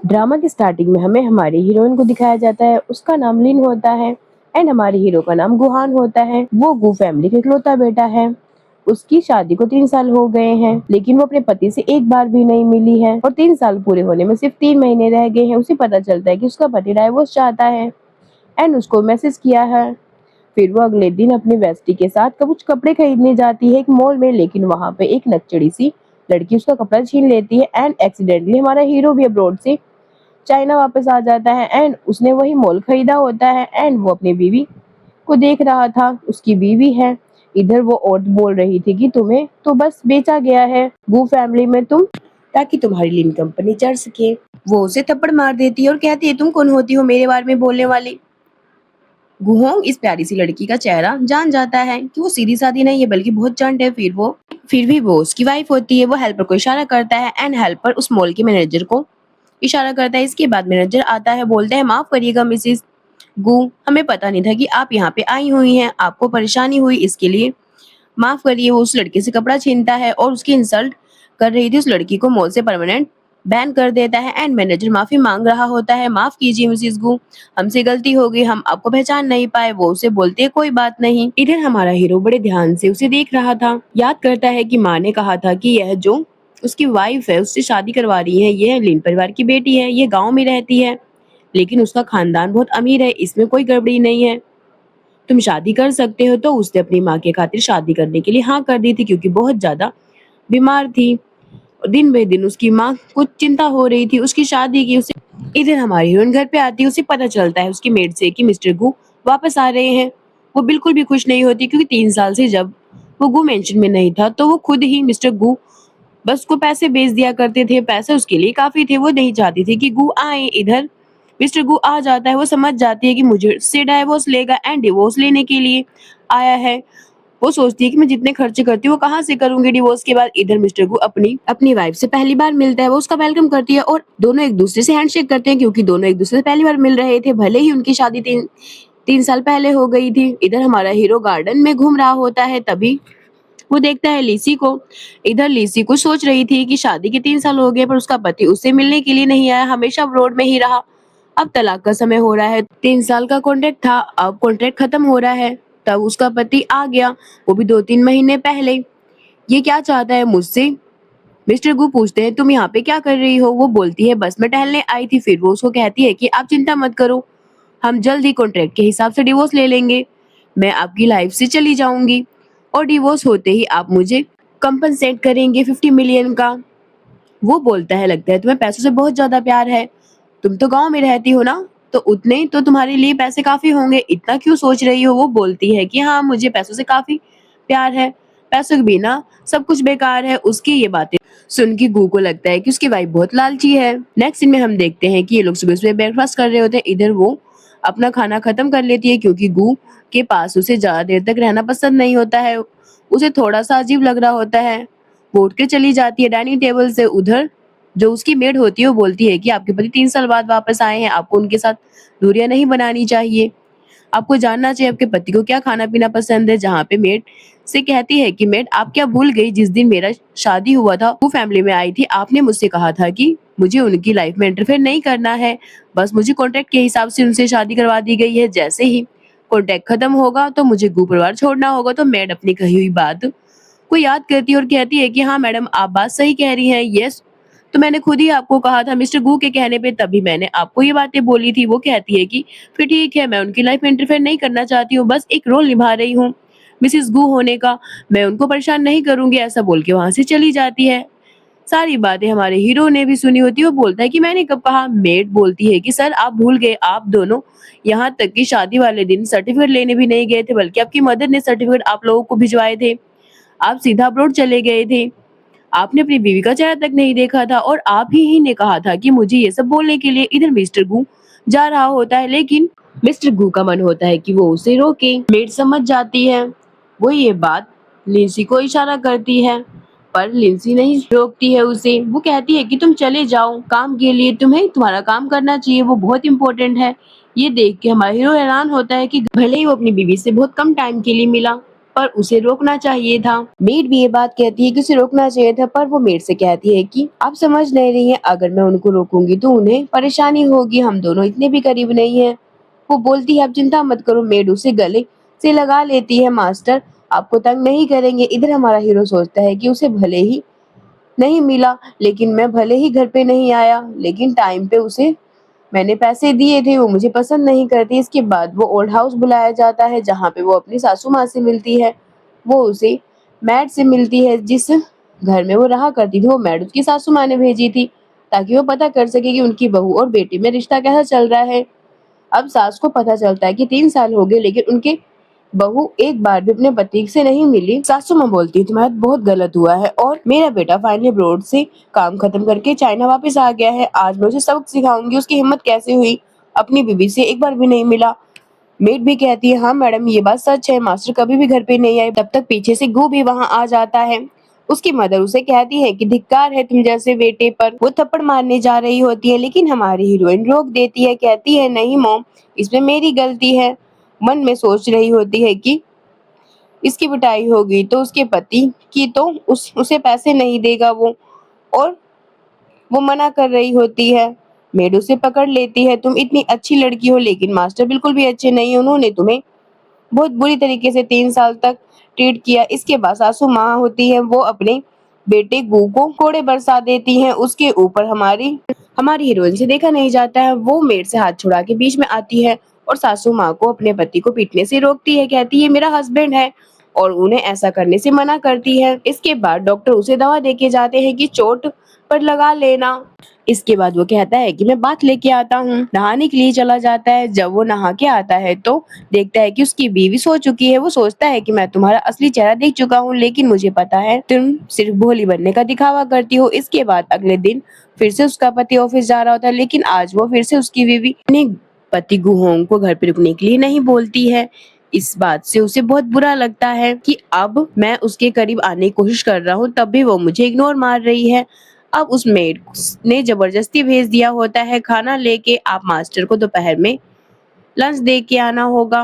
Drama की starting में हमें हमारी हीरोइन को दिखाया जाता है। उसका नाम लिन होता है एंड हमारे हीरो का नाम गुहान होता है। वो गू फैमिली का इकलौता बेटा है। उसकी शादी को 3 साल हो गए हैं, लेकिन वो अपने पति से एक बार भी नहीं मिली है और 3 साल पूरे होने में सिर्फ 3 महीने रह गए हैं। उसे पता चलता है कि उसका पति डाइवोर्स चाहता है एंड उसको मैसेज किया है। फिर वो अगले दिन अपनी बेस्टी के साथ कुछ कपड़े खरीदने जाती है एक मॉल में, लेकिन वहां पे एक नक्चड़ी सी लड़की उसका कपड़ा छीन लेती है एंड एक्सीडेंटली हमारा हीरो भी अब्रॉड से चाइना वापस आ जाता है एंड उसने वही मॉल खरीदा होता है एंड वो अपनी बीवी को देख रहा था। उसकी बीवी है। इधर वो औरत बोल रही थी कि तुम्हें तो बस बेचा गया है गू फैमिली में तुम, ताकि तुम्हारी लिन कंपनी चढ़ सके। वो उसे थप्पड़ मार देती है और कहती है तुम कौन होती हो मेरे बारे में बोलने वाली। गुहोंग इस प्यारी सी लड़की का चेहरा जान जाता है कि वो सीधी सादी नहीं है बल्कि बहुत चंट है। फिर भी वो उसकी वाइफ होती है। वो हेल्पर को इशारा करता है एंड हेल्पर उस मॉल के मैनेजर को इशारा करता है। इसके बाद मैनेजर आता है, बोलता है माफ करिएगा मिसेस गू, हमें पता नहीं था कि आप यहाँ पे आई हुई हैं, आपको परेशानी हुई इसके लिए माफ करिए। वो उस लड़के से कपड़ा छीनता है और उसकी इंसल्ट कर रही थी उस लड़की को मॉल से परमानेंट बैन कर देता है एंड मैनेजर माफी मांग रहा होता है। माफ कीजिए मिसेस गू, हमसे गलती हो गई, हम आपको पहचान नहीं पाए। वो उसे बोलते है कोई बात नहीं। इधर हमारा हीरो बड़े ध्यान से उसे देख रहा था। याद करता है कि माँ ने कहा था कि यह जो उसकी वाइफ है उससे शादी करवा रही है, यह लिन परिवार की बेटी है, ये गाँव में रहती है लेकिन उसका खानदान बहुत अमीर है, इसमें कोई गड़बड़ी नहीं है, तुम शादी कर सकते हो। तो उसने अपनी माँ के खातिर शादी करने के लिए हाँ कर दी थी क्योंकि बहुत ज्यादा बीमार थी। दिन बे दिन उसकी माँ को चिंता हो रही थी उसकी शादी की। उसे इधर हमारी हीरोइन घर पे आती है। उसे पता चलता है उसकी मेड से कि मिस्टर गू वापस आ रहे हैं। वो बिल्कुल भी खुश नहीं होती क्योंकि 3 साल से जब वो गू मेंशन में नहीं था तो वो खुद ही मिस्टर गू बस को पैसे भेज दिया करते थे, पैसे उसके लिए काफी थे। वो नहीं चाहती थी कि गू आए। इधर मिस्टर गू आ जाता है। वो समझ जाती है कि मुझे से डाइवोर्स लेगा एंड डिवोर्स लेने के लिए आया है। वो सोचती है कि मैं जितने खर्चे करती हूँ वो कहाँ से करूंगी डिवोर्स के बाद। इधर मिस्टर गू अपनी अपनी वाइफ से पहली बार मिलता है। वो उसका वेलकम करती है और दोनों एक दूसरे से हैंडशेक करते हैं क्योंकि दोनों एक दूसरे से पहली बार मिल रहे थे, भले ही उनकी शादी 3 साल पहले हो गई थी। इधर हमारा हीरो गार्डन में घूम रहा होता है, तभी वो देखता है लीसी को। इधर लीसी को सोच रही थी कि शादी के 3 साल हो गए पर उसका पति उससे मिलने के लिए नहीं आया, हमेशा रोड में ही रहा। अब तलाक का समय हो रहा है, 3 साल का कॉन्ट्रैक्ट था, अब कॉन्ट्रैक्ट खत्म हो रहा है। तब उसका पति आ गया, वो भी 2-3 महीने पहले। ये क्या चाहता है मुझसे? मिस्टर गू पूछते हैं तुम यहाँ पे क्या कर रही हो? वो बोलती है बस मैं टहलने आई थी। फिर वो उसको कहती है कि आप चिंता मत करो, हम जल्द ही कॉन्ट्रैक्ट के हिसाब से डिवोर्स ले लेंगे, मैं आपकी लाइफ से चली जाऊंगी और डिवोर्स होते ही आप मुझे कंपनसेट करेंगे 50 मिलियन का। वो बोलता है लगता है तुम्हें पैसों से बहुत ज्यादा प्यार है, तुम तो गांव में रहती हो ना, तो उतने तो तुम्हारे लिए पैसे काफी होंगे, इतना क्यों सोच रही हो? वो बोलती है कि हाँ मुझे पैसों से काफी प्यार है, पैसों के बिना सब कुछ बेकार है। उसकी ये बातें सुन के गू को लगता है कि उसकी वाइफ बहुत लालची है। नेक्स्ट सीन में हम देखते हैं कि ये लोग सुबह सुबह ब्रेकफास्ट कर रहे होते हैं। इधर वो अपना खाना खत्म कर लेती है क्योंकि गू के पास उसे ज्यादा देर तक रहना पसंद नहीं होता है, उसे थोड़ा सा अजीब लग रहा होता है। वो उठ के चली जाती है डाइनिंग टेबल से। उधर जो उसकी मेड होती है वो बोलती है कि आपके पति 3 साल बाद वापस आए हैं, आपको उनके साथ दूरियां नहीं बनानी चाहिए, आपको जानना चाहिए आपके पति को क्या खाना पीना पसंद है। जहाँ पे मेड से कहती है कि मेड आप क्या भूल गई, जिस दिन मेरा शादी हुआ था वो फैमिली में आई थी, आपने मुझसे कहा था कि मुझे उनकी लाइफ में इंटरफेयर नहीं करना है, बस मुझे कॉन्ट्रैक्ट के हिसाब से उनसे शादी करवा दी गई है, जैसे ही कॉन्ट्रैक्ट खत्म होगा तो मुझे गू परिवार छोड़ना होगा। तो मेड अपनी कही हुई बात को याद करती है और कहती है कि हाँ मैडम आप बात सही कह रही हैं, यस, तो मैंने खुद ही आपको कहा था मिस्टर गू के कहने पे, तभी मैंने आपको ये बातें बोली थी। वो कहती है कि फिर ठीक है, मैं उनकी लाइफ में इंटरफेयर नहीं करना चाहती हूँ, बस एक रोल निभा रही हूँ मिसेस गू होने का, मैं उनको परेशान नहीं करूंगी, ऐसा बोल के वहां से चली जाती है। सारी बातें हमारे हीरो ने भी सुनी होती है। वो बोलता है कि मैंने कब कहा? मेड बोलती है कि सर आप भूल गए, आप दोनों यहाँ तक कि शादी वाले दिन सर्टिफिकेट लेने भी नहीं गए थे, बल्कि आपकी मदर ने सर्टिफिकेट आप लोगों को भिजवाए थे, आप सीधा अब्रॉड चले गए थे, आपने अपनी बीवी का चेहरा तक नहीं देखा था और आप ही ने कहा था कि मुझे ये सब बोलने के लिए। इधर मिस्टर गू जा रहा होता है लेकिन मिस्टर गू का मन होता है कि वो उसे रोके। मेड समझ जाती है, वो ये बात लिंसी को इशारा करती है पर लिंसी नहीं रोकती है उसे। वो कहती है कि तुम चले जाओ, काम के लिए तुम्हें तुम्हारा काम करना चाहिए, वो बहुत इंपॉर्टेंट है। ये देख के हमारा हीरो हैरान होता है कि भले ही वो अपनी बीवी से बहुत कम टाइम के लिए मिला पर उसे रोकना चाहिए था। मेड भी ये बात कहती है कि उसे रोकना चाहिए था, पर वो मेड से कहती है कि आप समझ नहीं रही हैं, अगर मैं उनको रोकूंगी तो उन्हें परेशानी होगी, हम दोनों इतने भी करीब नहीं हैं। वो बोलती है आप चिंता मत करो। मेड उसे गले से लगा लेती है। मास्टर आपको तंग नहीं करेंगे। इधर हमारा हीरो सोचता है कि उसे भले ही नहीं मिला, लेकिन मैं भले ही घर पे नहीं आया, लेकिन टाइम पे उसे मैंने पैसे दिए थे, वो मुझे पसंद नहीं करती। इसके बाद वो ओल्ड हाउस बुलाया जाता है, जहाँ पे वो अपनी सासू माँ से मिलती है। वो उसे मैड से मिलती है, जिस घर में वो रहा करती थी। वो मैड उसकी सासू माँ ने भेजी थी, ताकि वो पता कर सके कि उनकी बहू और बेटी में रिश्ता कैसा चल रहा है। अब सास को पता चलता है कि 3 साल हो गए, लेकिन उनके बहू एक बार भी अपने पति से नहीं मिली। सासू माँ बोलती है तुम्हारा बहुत गलत हुआ है, और मेरा बेटा फाइनली अब्रॉड से काम खत्म करके चाइना वापस आ गया है। आज मैं उसे सबक सिखाऊंगी, उसकी हिम्मत कैसे हुई, अपनी बीवी से एक बार भी नहीं मिला। मेड भी कहती है हाँ मैडम ये बात सच है, मास्टर कभी भी घर पे नहीं आए। तब तक पीछे से गू भी वहाँ आ जाता है। उसकी मदर उसे कहती है कि धिक्कार है तुम जैसे बेटे पर। वो थप्पड़ मारने जा रही होती है, लेकिन हमारी हीरोइन रोक देती है, कहती है नहीं मॉम, इसमें मेरी गलती है। मन में सोच रही होती है कि इसकी पिटाई होगी तो उसके पति की तो उसे पैसे नहीं देगा वो, और वो मना कर रही होती है। मेड उसे पकड़ लेती है, तुम इतनी अच्छी लड़की हो, लेकिन मास्टर बिल्कुल भी अच्छे नहीं, उन्होंने तुम्हें बहुत बुरी तरीके से 3 साल तक ट्रीट किया। इसके बाद सासू माँ होती है, वो अपने बेटे गू को कोड़े बरसा देती हैं। उसके ऊपर हमारी हमारी हीरोइन से देखा नहीं जाता है। वो मेड से हाथ छुड़ा के बीच में आती है और सासू माँ को अपने पति को पीटने से रोकती है, कहती है मेरा हस्बैंड है, और उन्हें ऐसा करने से मना करती है। इसके बाद डॉक्टर उसे दवा देके जाते हैं कि चोट पर लगा लेना। इसके बाद वो कहता है कि मैं बाथ लेके आता हूँ। नहाने के लिए चला जाता है। जब वो नहा के आता है तो देखता है कि उसकी बीवी सो चुकी है। वो सोचता है कि मैं तुम्हारा असली चेहरा देख चुका हूँ, लेकिन मुझे पता है तुम सिर्फ भोली बनने का दिखावा करती हो। इसके बाद अगले दिन फिर से उसका पति ऑफिस जा रहा होता है, लेकिन आज वो फिर से उसकी बीवी अपने पति गुहोंग को घर पे रुकने के लिए नहीं बोलती है। इस बात से उसे बहुत बुरा लगता है कि अब मैं उसके करीब आने की कोशिश कर रहा हूँ, तब भी वो मुझे इग्नोर मार रही है। अब उस मेड ने जबरदस्ती भेज दिया होता है खाना लेके, आप मास्टर को दोपहर में लंच दे के आना होगा,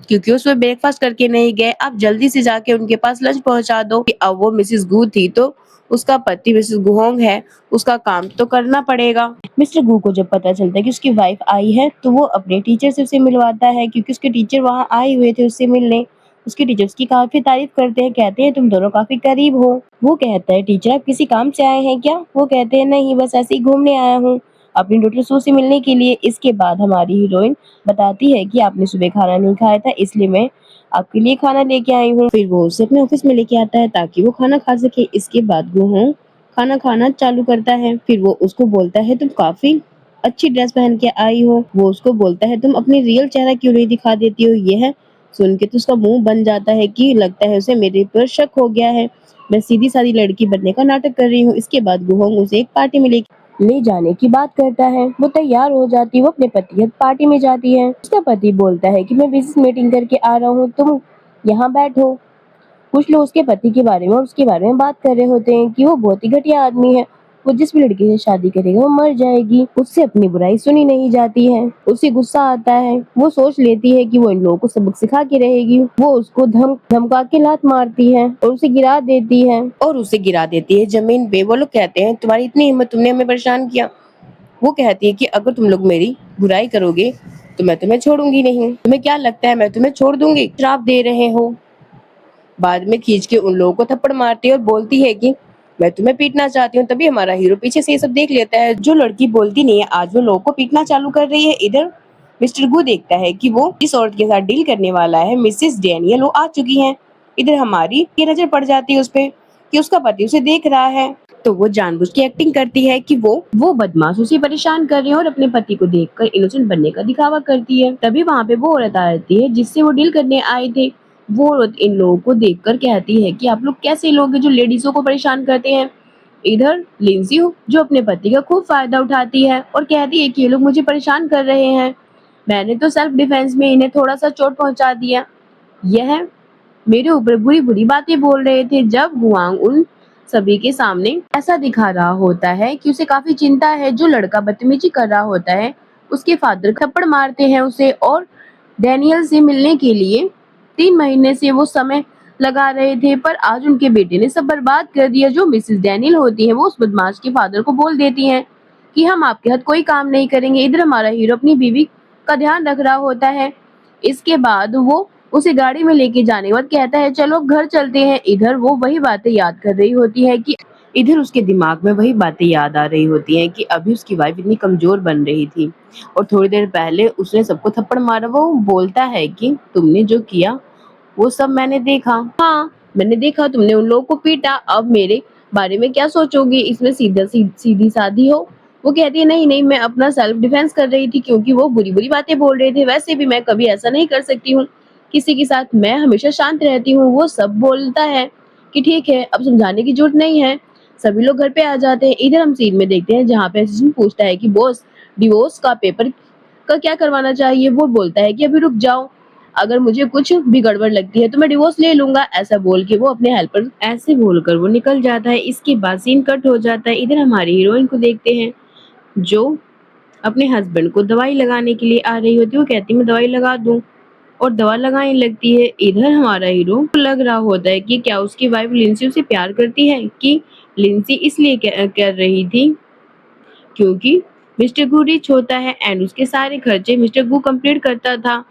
क्योंकि उसमें ब्रेकफास्ट करके नहीं गए। आप जल्दी से जाके उनके पास लंच पहुंचा दो। कि अब वो मिसेस गू थी तो उसका पति मिसेस गुहोंग है, उसका काम तो करना पड़ेगा। मिस्टर गू को जब पता चलता है कि उसकी वाइफ आई है, तो वो अपने टीचर से उसे मिलवाता है, क्योंकि उसके टीचर वहाँ आए हुए थे उससे मिलने। उसके टीचर्स की काफी तारीफ करते हैं, कहते हैं तुम दोनों काफी करीब हो। वो कहता है टीचर आप किसी काम से आए हैं क्या? वो कहते हैं नहीं, बस ऐसे ही घूमने आया हूँ अपनी डॉटर सू से मिलने के लिए। इसके बाद हमारी हीरोइन बताती है कि आपने सुबह खाना नहीं खाया था, इसलिए मैं आपके लिए खाना लेके आई हूँ। फिर वो उसे अपने ऑफिस में लेके आता है ताकि वो खाना खा सके। इसके बाद वो खाना खाना चालू करता है। फिर वो उसको बोलता है तुम काफी अच्छी ड्रेस पहन के आई हो। वो उसको बोलता है तुम अपनी रियल चेहरा क्यों नहीं दिखा देती हो। यह सुन के तो उसका मुंह बन जाता है कि लगता है उसे मेरे पर शक हो गया है, मैं सीधी सादी लड़की बनने का नाटक कर रही हूँ। इसके बाद गुहोंग उसे एक पार्टी में ले जाने की बात करता है। वो तैयार हो जाती है, वो अपने पति के साथ पार्टी में जाती है। उसका पति बोलता है कि मैं बिजनेस मीटिंग करके आ रहा हूँ, तुम यहाँ बैठो। कुछ लोग उसके पति के बारे में और उसके बारे में बात कर रहे होते हैं कि वो बहुत ही घटिया आदमी है, वो जिस भी लड़की से शादी करेगा वो मर जाएगी। उससे अपनी बुराई सुनी नहीं जाती है। उसे गुस्सा आता है। वो सोच लेती है कि वो इन लोगों को सबक सिखा के रहेगी। वो उसको धमका के लात मारती है और उसे गिरा देती है जमीन पे। वो लोग कहते हैं तुम्हारी इतनी हिम्मत, तुमने हमें परेशान किया। वो कहती है कि अगर तुम लोग मेरी बुराई करोगे तो मैं तुम्हें छोड़ूंगी नहीं। तुम्हें क्या लगता है मैं तुम्हें छोड़ दूंगी? श्राप दे रहे हो। बाद में खींच के उन लोगों को थप्पड़ मारती है और बोलती है कि मैं तुम्हें पीटना चाहती हूँ। तभी हमारा हीरो पीछे से ये सब देख लेता है। जो लड़की बोलती नहीं है आज वो लोगों को पीटना चालू कर रही है। इधर मिस्टर गू देखता है कि वो जिस औरत के साथ डील करने वाला है मिसेस डैनियल, वो आ चुकी हैं। इधर हमारी की नजर पड़ जाती है उस पे कि उसका पति उसे देख रहा है, तो वो जानबूझ के एक्टिंग करती है कि वो बदमाश उसे परेशान कर रहे हैं और अपने पति को देखकर इनोसेंट बनने का दिखावा करती है। तभी वहाँ पे वो औरत आती है जिससे वो डील करने आए थे। वो औरत इन लोगों को देखकर कहती है कि आप लोग कैसे लोग हैं जो लेडीजों को परेशान करते हैं। इधर लिंसी जो अपने पति का खूब फायदा उठाती है और कहती है कि ये लोग मुझे परेशान कर रहे हैं, मैंने तो सेल्फ डिफेंस में इन्हें थोड़ा सा चोट पहुंचा दिया, यह मेरे ऊपर बुरी बुरी बातें बोल रहे थे। जब गुआंग उन सभी के सामने ऐसा दिखा रहा होता है कि उसे काफी चिंता है, जो लड़का बदतमीजी कर रहा होता है उसके फादर थप्पड़ मारते हैं उसे, और डैनियल से मिलने के लिए 3 महीने से वो समय लगा रहे थे, पर आज उनके बेटे ने सब बर्बाद कर दिया। जो मिसेस डैनियल होती है वो उस बदमाश के फादर को बोल देती हैं कि हम आपके हाथ कोई काम नहीं करेंगे। इधर हमारा हीरो अपनी बीवी का ध्यान रख रहा होता है। इसके बाद वो उसे गाड़ी में लेके जाने के बाद कहता है चलो घर चलते हैं। इधर वो वही बातें याद कर रही होती है कि इधर उसके दिमाग में वही बातें याद आ रही होती हैं कि अभी उसकी वाइफ इतनी कमजोर बन रही थी और थोड़ी देर पहले उसने सबको थप्पड़ मारा। वो बोलता है कि तुमने जो किया वो सब मैंने देखा। हाँ, मैंने देखा तुमने उन लोगों को पीटा। अब मेरे बारे में क्या सोचोगी? इसमें सीधी सादी हो। वो कहती है नहीं नहीं, मैं अपना सेल्फ डिफेंस कर रही थी क्योंकि वो बुरी बुरी बातें बोल रहे थे। वैसे भी मैं कभी ऐसा नहीं कर सकती हूँ किसी के साथ, मैं हमेशा शांत रहती हूँ। वो सब बोलता है कि ठीक है, अब समझाने की जरूरत नहीं है। सभी लोग घर पे आ जाते हैं। इधर हम सीन में देखते हैं जहाँ पे असिस्टेंट पूछता है कि बॉस, डिवोर्स का पेपर का क्या करवाना चाहिए? वो बोलता है कि अभी रुक जाओ, अगर मुझे कुछ भी गड़बड़ लगती है तो मैं डिवोर्स ले लूंगा। ऐसा बोल के वो अपने हेल्पर ऐसे बोलकर वो निकल जाता है। इसके बाद सीन कट हो जाता है। इधर हमारी हीरोइन को देखते हैं जो अपने हस्बैंड को दवाई लगाने के लिए आ रही होती है। वो कहती है मैं दवाई लगा दूं और दवा लगाने लगती है। इधर हमारा हीरो को लग रहा होता है कि क्या उसकी वाइफ लिंसी उसे प्यार करती है, कि लिंसी इसलिए कर रही थी क्योंकि मिस्टर गू रिच होता है एंड उसके सारे खर्चे मिस्टर गू कंप्लीट करता था।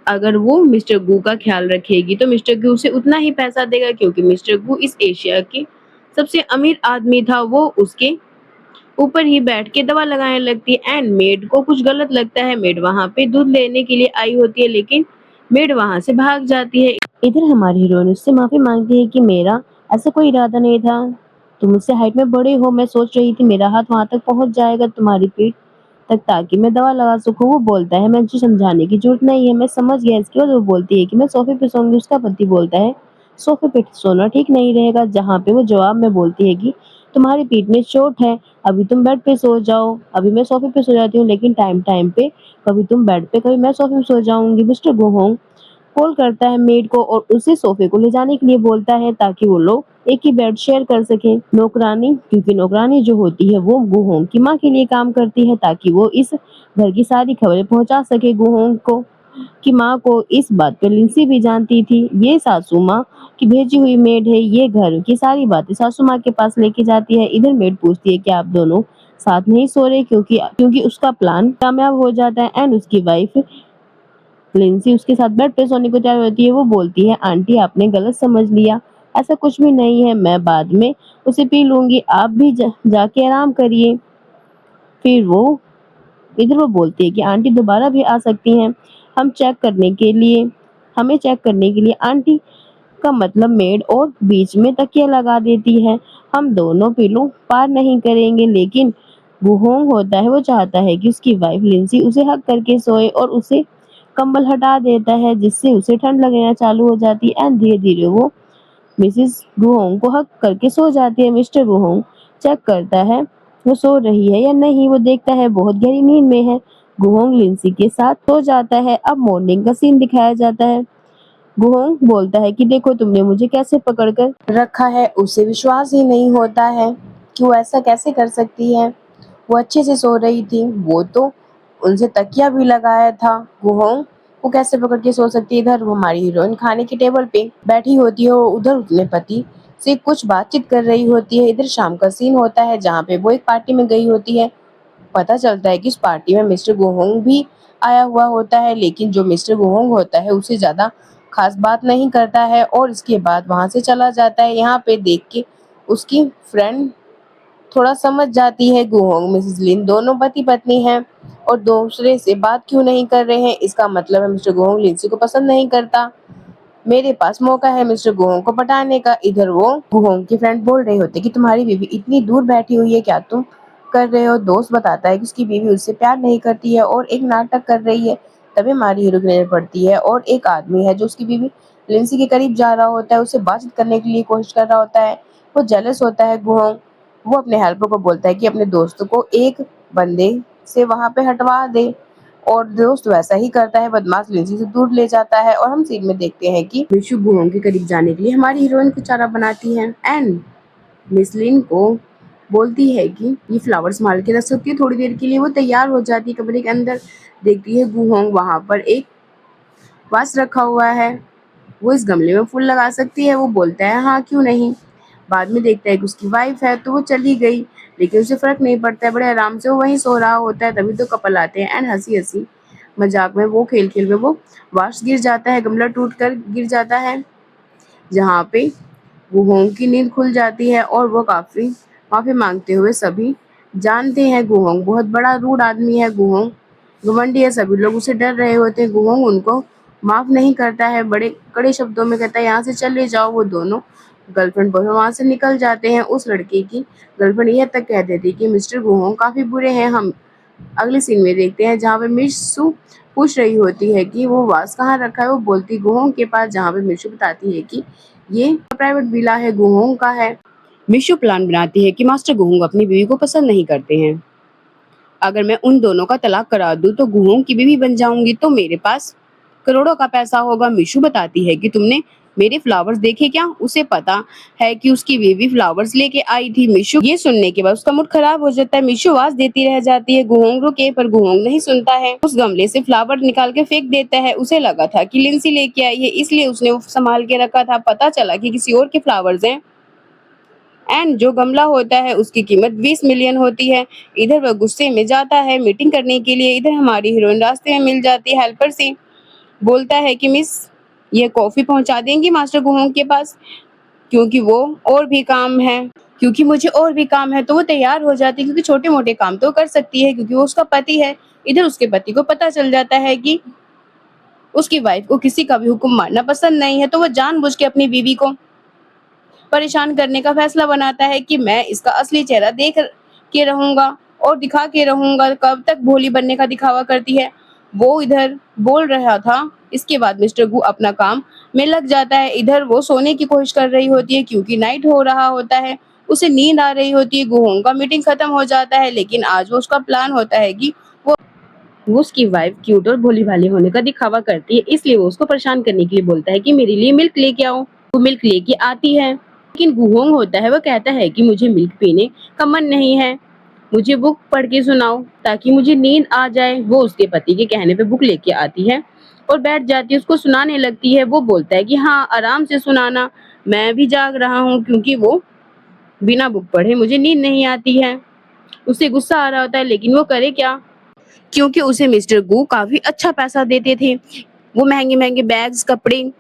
अगर वो मिस्टर गू का ख्याल रखेगी तो मिस्टर गू उसे उतना ही पैसा देगा क्योंकि मिस्टर गू इस एशिया के सबसे अमीर आदमी था। वो उसके ऊपर ही बैठ के दवा लगाने लगती है एंड मेड को कुछ गलत लगता है। मेड वहां पे दूध लेने के लिए आई होती है लेकिन मेड वहां से भाग जाती है। इधर हमारी हीरोइन उससे माफी मांगती है कि मेरा ऐसा कोई इरादा नहीं था, तुम मुझसे हाइट में बड़े हो, मैं सोच रही थी मेरा हाथ वहां तक पहुंच जाएगा तुम्हारी पीठ तक ताकि मैं दवा लगा सकूं। वो बोलता है मुझे समझाने की जरूरत नहीं है, मैं समझ गया। इसके बाद वो बोलती है कि मैं सोफे पे सोऊंगी। उसका पति बोलता है सोफे पे सोना ठीक नहीं रहेगा। जहाँ पे वो जवाब में बोलती है कि तुम्हारी पीठ में चोट है, अभी तुम बेड पे सो जाओ। अभी मैं सोफे पे सो जाती हूँ लेकिन टाइम टाइम पे कभी तुम बेड पे कभी मैं सोफे पे सो जाऊंगी। मिस्टर गोहोंग कॉल करता है मेड को और उसे सोफे को ले जाने के लिए बोलता है ताकि वो लोग एक ही बेड शेयर कर सके। नौकरानी, क्योंकि नौकरानी जो होती है वो गुहोंग की माँ के लिए काम करती है ताकि वो इस घर की सारी खबरें पहुंचा सके गुहोंग को की माँ को। इस बात पर लिंसी भी जानती थी। ये सासू माँ की भेजी हुई मेड है। ये घर की सारी बातें सासू माँ के पास लेके जाती है। इधर मेड पूछती है कि आप दोनों साथ नहीं सो रहे क्योंकि क्योंकि उसका प्लान कामयाब हो जाता है एंड उसकी वाइफ लिंसी उसके साथ बेड पे सोने को तैयार होती है। वो बोलती है आंटी आपने गलत समझ लिया, ऐसा कुछ भी नहीं है, मैं बाद में उसे पी लूंगी, आप भी जाके आराम करिए। फिर वो इधर वो बोलती है कि आंटी दोबारा भी आ सकती हैं हम चेक करने के लिए, हमें चेक करने के लिए। आंटी का मतलब मेड और बीच में तकिया लगा देती है। हम दोनों पीलू पार नहीं करेंगे लेकिन गुहोंग होता है वो चाहता है कि उसकी वाइफ लिंसी उसे हक करके सोए और उसे कंबल हटा देता है जिससे उसे ठंड लगना चालू हो जाती है एंड धीरे धीरे वो मिसिस गुहोंग को हक करके सो जाती है। मिस्टर गुहोंग चेक करता है वो सो रही है या नहीं। वो देखता है बहुत गहरी नींद में है। गुहोंग लिंसी के साथ सो जाता है। अब मॉर्निंग का सीन दिखाया जाता है। गुहोंग बोलता है कि देखो तुमने मुझे कैसे पकड़कर रखा है। उसे विश्वास ही नहीं होता है कि वो ऐसा कैसे कर सकती है। वो अच्छे से सो रही थी, वो तो उनसे तकिया भी लगाया था। गुहोंग वो कैसे पकड़ के सो सकती है। इधर वो हमारी हीरोइन खाने की टेबल पे बैठी होती है, उधर अपने पति से कुछ बातचीत कर रही होती है। इधर शाम का सीन होता है जहाँ पे वो एक पार्टी में गई होती है। पता चलता है कि इस पार्टी में मिस्टर गोहोंग भी आया हुआ होता है लेकिन जो मिस्टर गोहोंग होता है उससे ज्यादा खास बात नहीं करता है और इसके बाद वहां से चला जाता है। यहाँ पे देख के उसकी फ्रेंड थोड़ा समझ जाती है गुहोंग मिसेस लिन दोनों पति पत्नी हैं और दूसरे से बात क्यों नहीं कर रहे हैं। इसका मतलब है मिस्टर गुहोंग लिंसी को पसंद नहीं करता। मेरे पास मौका है मिस्टर गुहोंग को पटाने का। इधर वो गुहोंग की फ्रेंड बोल रहे होते कि तुम्हारी बीवी इतनी दूर बैठी हुई है, क्या तुम कर रहे हो। दोस्त बताता है कि उसकी बीवी उससे प्यार नहीं करती है और एक नाटक कर रही है। तभी हमारी हीरो की नजर पड़ती है और एक आदमी है जो उसकी बीवी लिंसी के करीब जा रहा होता है, उससे बातचीत करने के लिए कोशिश कर रहा होता है। वो जेलस होता है गुहोंग। वो अपने हेल्पर को बोलता है कि अपने दोस्त को एक बंदे से वहां पे हटवा दे और दोस्त वैसा ही करता है, बदमाश लिंसी से दूर ले जाता है। और हम सीन में देखते हैं कि विशु गुहोंग के करीब जाने के लिए हमारी हीरोइन को चारा बनाती है एंड मिस लिन को बोलती है कि ये फ्लावर संभाल के रख सकती है थोड़ी देर के लिए। वो तैयार हो जाती है कमरे के अंदर, देखती है गुहोंग वहां पर एक वास रखा हुआ है वो इस गमले में फूल लगा सकती है? वो बोलता है हाँ, क्यों नहीं। बाद में देखता है कि उसकी वाइफ है तो वो चली गई, लेकिन उसे फर्क नहीं पड़ता है, बड़े आराम से वो वहीं सो रहा होता है। तभी तो कपल आते हैं एंड हंसी हंसी मजाक में वो खेल खेल में वो वाश गिर जाता है, गमला टूट कर गिर जाता है, जहाँ पे गुहोंग की नींद खुल जाती है और वो काफी माफी मांगते हुए सभी जानते हैं गुहोंग बहुत बड़ा रूड आदमी है। गुहोंग घमंडी है, सभी लोग उसे डर रहे होते हैं। गुहोंग उनको माफ नहीं करता है, बड़े कड़े शब्दों में कहता है यहाँ से चले जाओ। वो दोनों गर्लफ्रेंड बॉयफ्रेंड वहां से निकल जाते हैं। उस लड़के की गर्लफ्रेंड यह तक कह देती है कि मिस्टर गुहोंग काफी बुरे हैं। हम अगले सीन में देखते हैं जहाँ पे मिशु पूछ रही होती है कि वो वास कहाँ रखा है। वो बोलती गुहोंग के पास, जहाँ पे मिशु बताती है कि ये प्राइवेट विला है, गुहोंग का है। मिशु प्लान बनाती है कि मास्टर गुहोंग अपनी बीवी को पसंद नहीं करते हैं। अगर मैं उन दोनों का तलाक करा दूं तो गुहोंग की बीवी बन जाऊंगी, तो मेरे पास करोड़ों का पैसा होगा। मिशु बताती है कि तुमने मेरे फ्लावर्स देखे क्या? उसे पता है कि उसकी बीवी फ्लावर्स लेके आई थी। मिशु ये सुनने के बाद उसका मूड खराब हो जाता है। मिशु आवाज देती रह जाती है गुहोंग रुके, पर गुहोंग नहीं सुनता है। उस गमले से फ्लावर निकाल के फेंक देता है। उसे लगा था कि लिंसी लेके आई है, इसलिए उसने वो संभाल के रखा था। पता चला कि किसी और के फ्लावर्स हैं एंड जो गमला होता है उसकी कीमत 20 मिलियन होती है। इधर वह गुस्से में जाता है मीटिंग करने के लिए। इधर हमारी हीरोइन रास्ते में मिल जाती है हेल्पर से, बोलता है कि मिस ये कॉफी पहुंचा देंगी मास्टर गुहोंग के पास, क्योंकि वो और भी काम है क्योंकि मुझे और भी काम है। तो वो तैयार हो जाती है, क्योंकि छोटे मोटे काम तो कर सकती है क्योंकि वो उसका पति है। इधर उसके पति को पता चल जाता है कि उसकी वाइफ को किसी का भी हुक्म मानना पसंद नहीं है, तो वो जानबूझ के अपनी बीवी को परेशान करने का फैसला बनाता है कि मैं इसका असली चेहरा देख के रहूंगा और दिखा के रहूंगा। कब तक भोली बनने का दिखावा करती है। वो इधर बोल रहा था। इसके बाद मिस्टर गु अपना काम में लग जाता है। इधर वो सोने की कोशिश कर रही होती है क्योंकि नाइट हो रहा होता है, उसे नींद आ रही होती है। गुहोंग का मीटिंग खत्म हो जाता है, लेकिन आज वो उसका प्लान होता है कि वो उसकी वाइफ क्यूट और भोली भाली होने का दिखावा करती है, इसलिए वो उसको परेशान करने के लिए बोलता है कि मेरे लिए मिल्क लेके आओ। वो मिल्क लेके आती है, लेकिन गुहोंग होता है, वो कहता है कि मुझे मिल्क पीने का मन नहीं है, मुझे बुक पढ़ के सुनाओ ताकि मुझे नींद आ जाए। वो उसके पति के कहने पे बुक लेके आती है और बैठ जाती है, उसको सुनाने लगती है। वो बोलता है कि हाँ, आराम से सुनाना, मैं भी जाग रहा हूँ, क्योंकि वो बिना बुक पढ़े मुझे नींद नहीं आती है। उसे गुस्सा आ रहा होता है, लेकिन वो करे क्या, क्योंकि उसे मिस्टर गू काफी अच्छा पैसा देते थे। वो महंगे महंगे बैग्स, कपड़े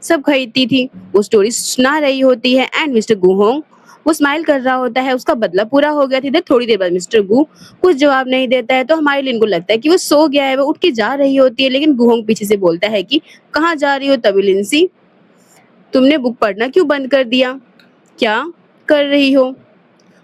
सब खरीदती थी। वो स्टोरी सुना रही होती है एंड मिस्टर गू होंग वो स्माइल कर रहा होता है, उसका बदला पूरा हो गया था। थोड़ी देर बाद मिस्टर गू कुछ जवाब नहीं देता है, तो हमारी लिन को लगता है कि वो सो गया है। वो उठ के जा रही होती है, लेकिन गुहोंग पीछे से बोलता है कि कहाँ जा रही हो? तभी लिंसी, तुमने बुक पढ़ना क्यों बंद कर दिया? क्या कर रही हो?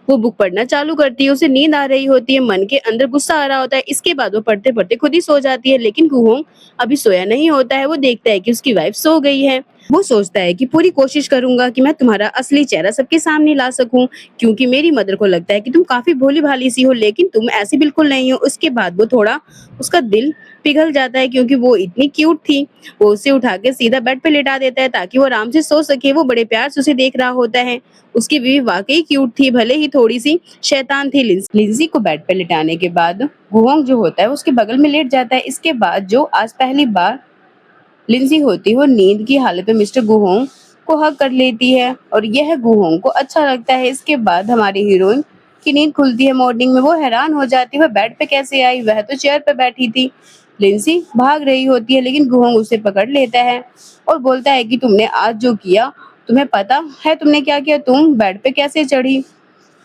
वो बुक पढ़ना चालू करती है, उसे नींद आ रही होती है, मन के अंदर गुस्सा आ रहा होता है। इसके बाद वो पढ़ते पढ़ते खुद ही सो जाती है, लेकिन गुहोंग अभी सोया नहीं होता है। वो देखता है कि उसकी वाइफ सो गई है। वो सोचता है कि पूरी कोशिश करूंगा कि मैं तुम्हारा असली चेहरा सबके सामने ला सकूं, क्योंकि मेरी मदर को लगता है कि तुम काफी भोली भाली सी हो, लेकिन तुम ऐसी बिल्कुल नहीं हो। उसके बाद वो थोड़ा उसका दिल पिघल जाता है, क्योंकि वो इतनी क्यूट थी। वो उसे उठा के सीधा बेड पे लेटा देता है ताकि वो आराम से सो सके। वो बड़े प्यार से उसे देख रहा होता है। उसकी बीवी वाकई क्यूट थी, भले ही थोड़ी सी शैतान थी। लिंजी को बेड पे लिटाने के बाद गुहोंग जो होता है उसके बगल में लेट जाता है। इसके बाद जो आज पहली बार लिंजी होती है वो नींद की हालत में मिस्टर गुहोंग को हक कर लेती है और यह गुहोंग को अच्छा लगता है। इसके बाद हमारी हीरोइन की नींद खुलती है मॉर्निंग में। वो हैरान हो जाती है, वह बेड पे कैसे आई? वह तो चेयर पे बैठी थी। लिंसी भाग रही होती है, लेकिन गुहोंग उसे पकड़ लेता है और बोलता है कि तुमने आज जो किया, तुम्हें पता है तुमने क्या किया? तुम बेड पे कैसे चढ़ी?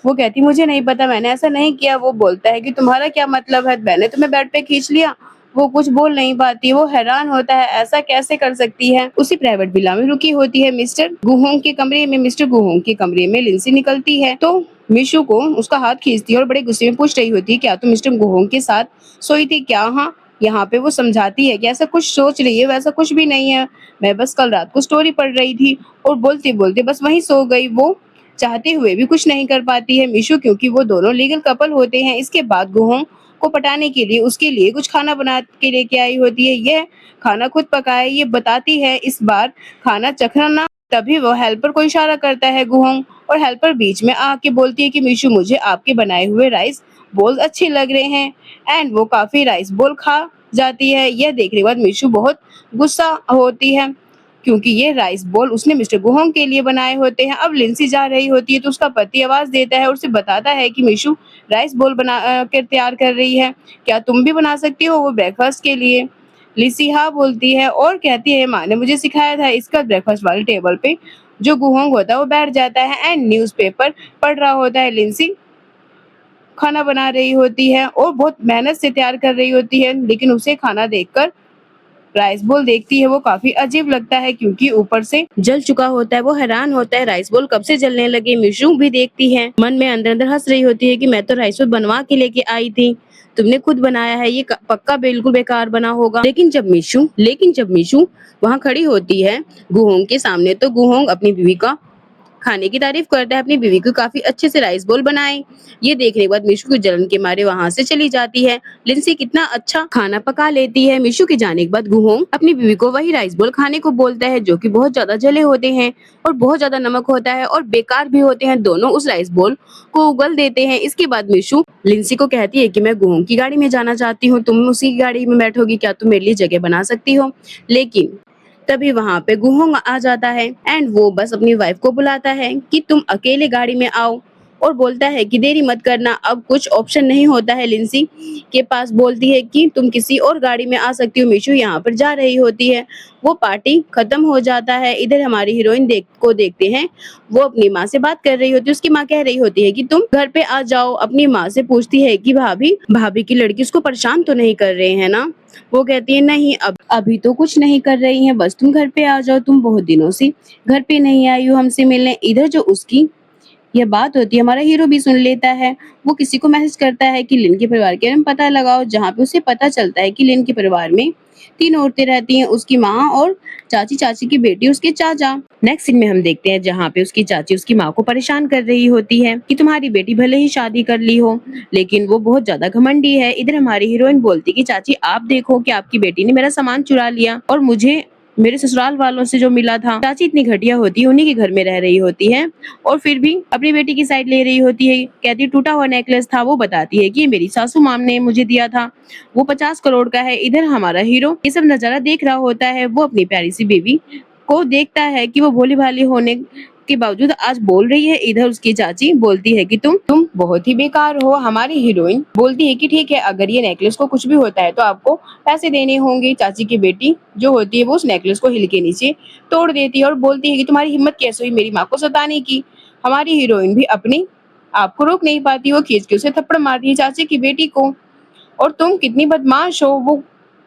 वो कहती मुझे नहीं पता, मैंने ऐसा नहीं किया। वो बोलता है कि तुम्हारा क्या मतलब है, मैंने तुम्हें बेड पे खींच लिया। वो कुछ बोल नहीं पाती, वो हैरान होता है, ऐसा कैसे कर सकती है। उसी प्राइवेट विला में रुकी होती है मिस्टर गुहोंग के कमरे में। मिस्टर गुहोंग के कमरे में लिंसी निकलती है तो मिशु को उसका हाथ खींचती है और बड़े गुस्से में पूछ रही होती है, क्या तुम मिस्टर गुहोंग के साथ सोई थी क्या? हाँ। यहाँ पे वो समझाती है कि ऐसा कुछ सोच रही है, वैसा कुछ भी नहीं है, मैं बस कल रात को स्टोरी पढ़ रही थी और बोलते बोलते बस वहीं सो गई। वो चाहते हुए भी कुछ नहीं कर पाती है मिशु, क्योंकि वो दोनों लीगल कपल होते हैं। इसके बाद गुहोंग को पटाने के लिए उसके लिए कुछ खाना बना के लेके आई होती है। यह खाना खुद पकाया ये बताती है, इस बार खाना चखना। तभी वो हेल्पर को इशारा करता है गुहोंग, और हेल्पर बीच में आके बोलती है कि मिशु, मुझे आपके बनाए हुए राइस बोल अच्छे लग रहे हैं। एंड वो काफी राइस बोल खा जाती है। यह देखने के बाद मिशु बहुत गुस्सा होती है क्योंकि ये राइस बॉल उसने मिस्टर गुहोंग के लिए बनाए होते हैं। अब लिंसी जा रही होती है तो उसका पति आवाज देता है और उसे बताता है कि मीशू राइस बॉल बना कर तैयार कर रही है, क्या तुम भी बना सकती हो वो ब्रेकफास्ट के लिए। लिसी हाँ बोलती है और कहती है माँ ने मुझे सिखाया था। इसका ब्रेकफास्ट वाली टेबल पे जो गुहोंग होता है वो बैठ जाता है एंड न्यूज़पेपर पढ़ रहा होता है। लिंसी खाना बना रही होती है और बहुत मेहनत से तैयार कर रही होती है, लेकिन उसे खाना देखकर राइस बोल देखती है वो काफी अजीब लगता है क्योंकि ऊपर से जल चुका होता है। वो हैरान होता है राइस बोल कब से जलने लगे। मिशू भी देखती है, मन में अंदर अंदर हंस रही होती है कि मैं तो राइस बोल बनवा के लेके आई थी, तुमने खुद बनाया है, ये पक्का बिल्कुल बेकार बना होगा। लेकिन जब मिशू वहाँ खड़ी होती है गुहोंग के सामने तो गुहोंग अपनी बीवी का खाने की तारीफ करता है, अपनी बीवी को काफी अच्छे से राइस बोल बनाए। ये देखने के बाद मिशू की जलन के मारे वहां से चली जाती है। लिंसी कितना अच्छा खाना पका लेती है। मिशू के जाने के बाद गुहोंग अपनी बीवी को वही राइस बोल खाने को बोलता है जो कि बहुत ज्यादा जले होते हैं और बहुत ज्यादा नमक होता है और बेकार भी होते हैं। दोनों उस राइस बोल को उगल देते हैं। इसके बाद मिशू लिंसी को कहती है कि मैं गुहोंग की गाड़ी में जाना चाहती हूँ, तुम उसी की गाड़ी में बैठोगी, क्या तुम मेरे लिए जगह बना सकती हो। लेकिन तभी वहां पे गुहोंग आ जाता है एंड वो बस अपनी वाइफ को बुलाता है कि तुम अकेले गाड़ी में आओ और बोलता है कि देरी मत करना, अब कुछ ऑप्शन नहीं होता है। लिंसी के पास बोलती है कि तुम किसी और गाड़ी में आ सकती हो। मिशू यहाँ पर जा रही होती है। वो पार्टी खत्म हो जाता है। इधर हमारी हीरोइन देखते हैं, वो अपनी माँ से बात कर रही होती है। उसकी माँ कह रही होती है कि तुम घर पे आ जाओ। अपनी माँ से पूछती है कि भाभी भाभी की लड़की उसको परेशान तो नहीं कर रहे हैं ना। वो कहती है नहीं, अब अभी तो कुछ नहीं कर रही हैं, बस तुम घर पे आ जाओ, तुम बहुत दिनों से घर पे नहीं आई हो हमसे मिलने। इधर जो उसकी यह बात होती है हमारा हीरो भी सुन लेता है। वो किसी को मैसेज करता है कि लिन के परिवार के बारे में पता लगाओ, जहाँ पे उसे पता चलता है कि लिन के परिवार में 3 औरतें रहती हैं, उसकी माँ और चाची, चाची की बेटी, उसके चाचा। नेक्स्ट सीन में हम देखते हैं जहाँ पे उसकी चाची उसकी माँ को परेशान कर रही होती है कि तुम्हारी बेटी भले ही शादी कर ली हो लेकिन वो बहुत ज्यादा घमंडी है। इधर हमारी हीरोइन बोलती कि चाची आप देखो कि आपकी बेटी ने मेरा सामान चुरा लिया और मुझे मेरे ससुराल वालों से जो मिला था। चाची इतनी घटिया होती है, उन्हीं के घर में रह रही होती है और फिर भी अपनी बेटी की साइड ले रही होती है। कहती टूटा हुआ नेकलेस था, वो बताती है कि मेरी सासू माम ने मुझे दिया था, वो 50 करोड़ का है। इधर हमारा हीरो ये सब नजारा देख रहा होता है। वो अपनी प्यारी सी बेबी को देखता है कि वो भोली भाली होने के बावजूद आज बोल रही है। इधर उसकी चाची बोलती है कि तुम बहुत ही बेकार हो। हमारी हीरोइन बोलती है कि ठीक है, अगर ये नेकलेस को कुछ भी होता है तो आपको पैसे देने होंगे। चाची की बेटी जो होती है वो उस नेकलेस को हिल के नीचे तोड़ देती है और बोलती है कि तुम्हारी हिम्मत कैसे हुई मेरी माँ को सताने की। हमारी हीरोइन भी अपनी आप को रोक नहीं पाती, वो खींच के उसे थप्पड़ मारती है चाची की बेटी को। और तुम कितनी बदमाश हो, वो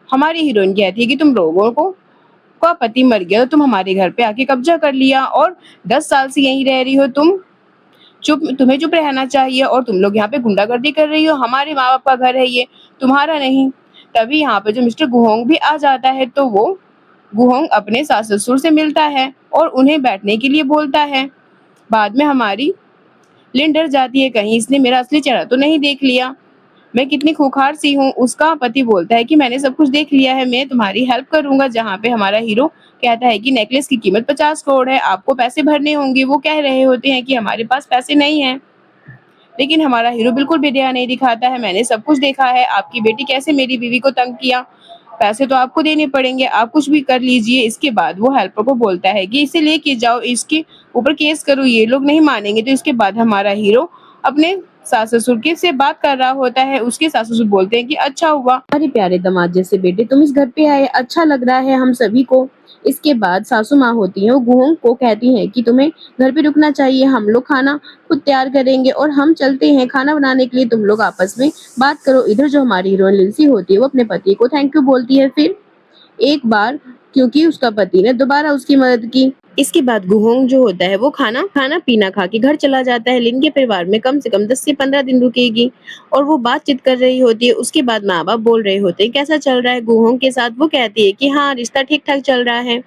हमारी हीरोइन कहती है कि तुम लोगों को का पति मर गया तो तुम हमारे घर पे आके कब्जा कर लिया और 10 साल से यहीं रह रही हो। तुम्हें चुप रहना चाहिए और तुम लोग यहाँ पे गुंडागर्दी कर रही हो। हमारे माँ बाप का घर है ये, तुम्हारा नहीं। तभी यहाँ पे जो मिस्टर गुहोंग भी आ जाता है तो वो गुहोंग अपने सास ससुर से मिलता है और उन्हें बैठने के लिए बोलता है। बाद में हमारी लिन डर जाती है, कहीं इसने मेरा असली चेहरा तो नहीं देख लिया, मैं कितनी खूंखार सी हूँ। उसका पति बोलता है कि मैंने सब कुछ देख लिया है, मैं तुम्हारी हेल्प करूंगा। जहाँ पे हमारा हीरो कहता है कि नेकलेस की कीमत 50 करोड़ है, आपको पैसे भरने होंगे। वो कह रहे होते हैं कि हमारे पास पैसे नहीं है, लेकिन हमारा हीरो बिल्कुल भी दया नहीं दिखाता है। मैंने सब कुछ देखा है, आपकी बेटी कैसे मेरी बीवी को तंग किया, पैसे तो आपको देने पड़ेंगे, आप कुछ भी कर लीजिए। इसके बाद वो हेल्पर को बोलता है कि इसे लेके जाओ, इसके ऊपर केस करो, ये लोग नहीं मानेंगे। तो इसके बाद हमारा हीरो अपने सास ससुर के से बात कर रहा होता है। उसके सास ससुर बोलते हैं कि अच्छा हुआ हमारे प्यारे दामाद जैसे बेटे तुम इस घर पे आए, अच्छा लग रहा है हम सभी को। इसके बाद सासू माँ होती है, वो गुहोंग को कहती हैं कि तुम्हें घर पे रुकना चाहिए, हम लोग खाना खुद तैयार करेंगे और हम चलते हैं खाना बनाने के लिए, तुम लोग आपस में बात करो। इधर जो हमारी हीरोइन लिंसी होती है वो अपने पति को थैंक यू बोलती है फिर एक बार, क्योंकि उसका पति ने दोबारा उसकी मदद की। इसके बाद गुहोंग जो होता है वो खाना खाना पीना खा के घर चला जाता है। लिन के परिवार में कम से कम 10 से 15 दिन रुकेगी और वो बातचीत कर रही होती है। उसके बाद माँ बाप बोल रहे होते हैं कैसा चल रहा है गुहोंग के साथ। वो कहती है कि हाँ रिश्ता ठीक ठाक चल रहा है,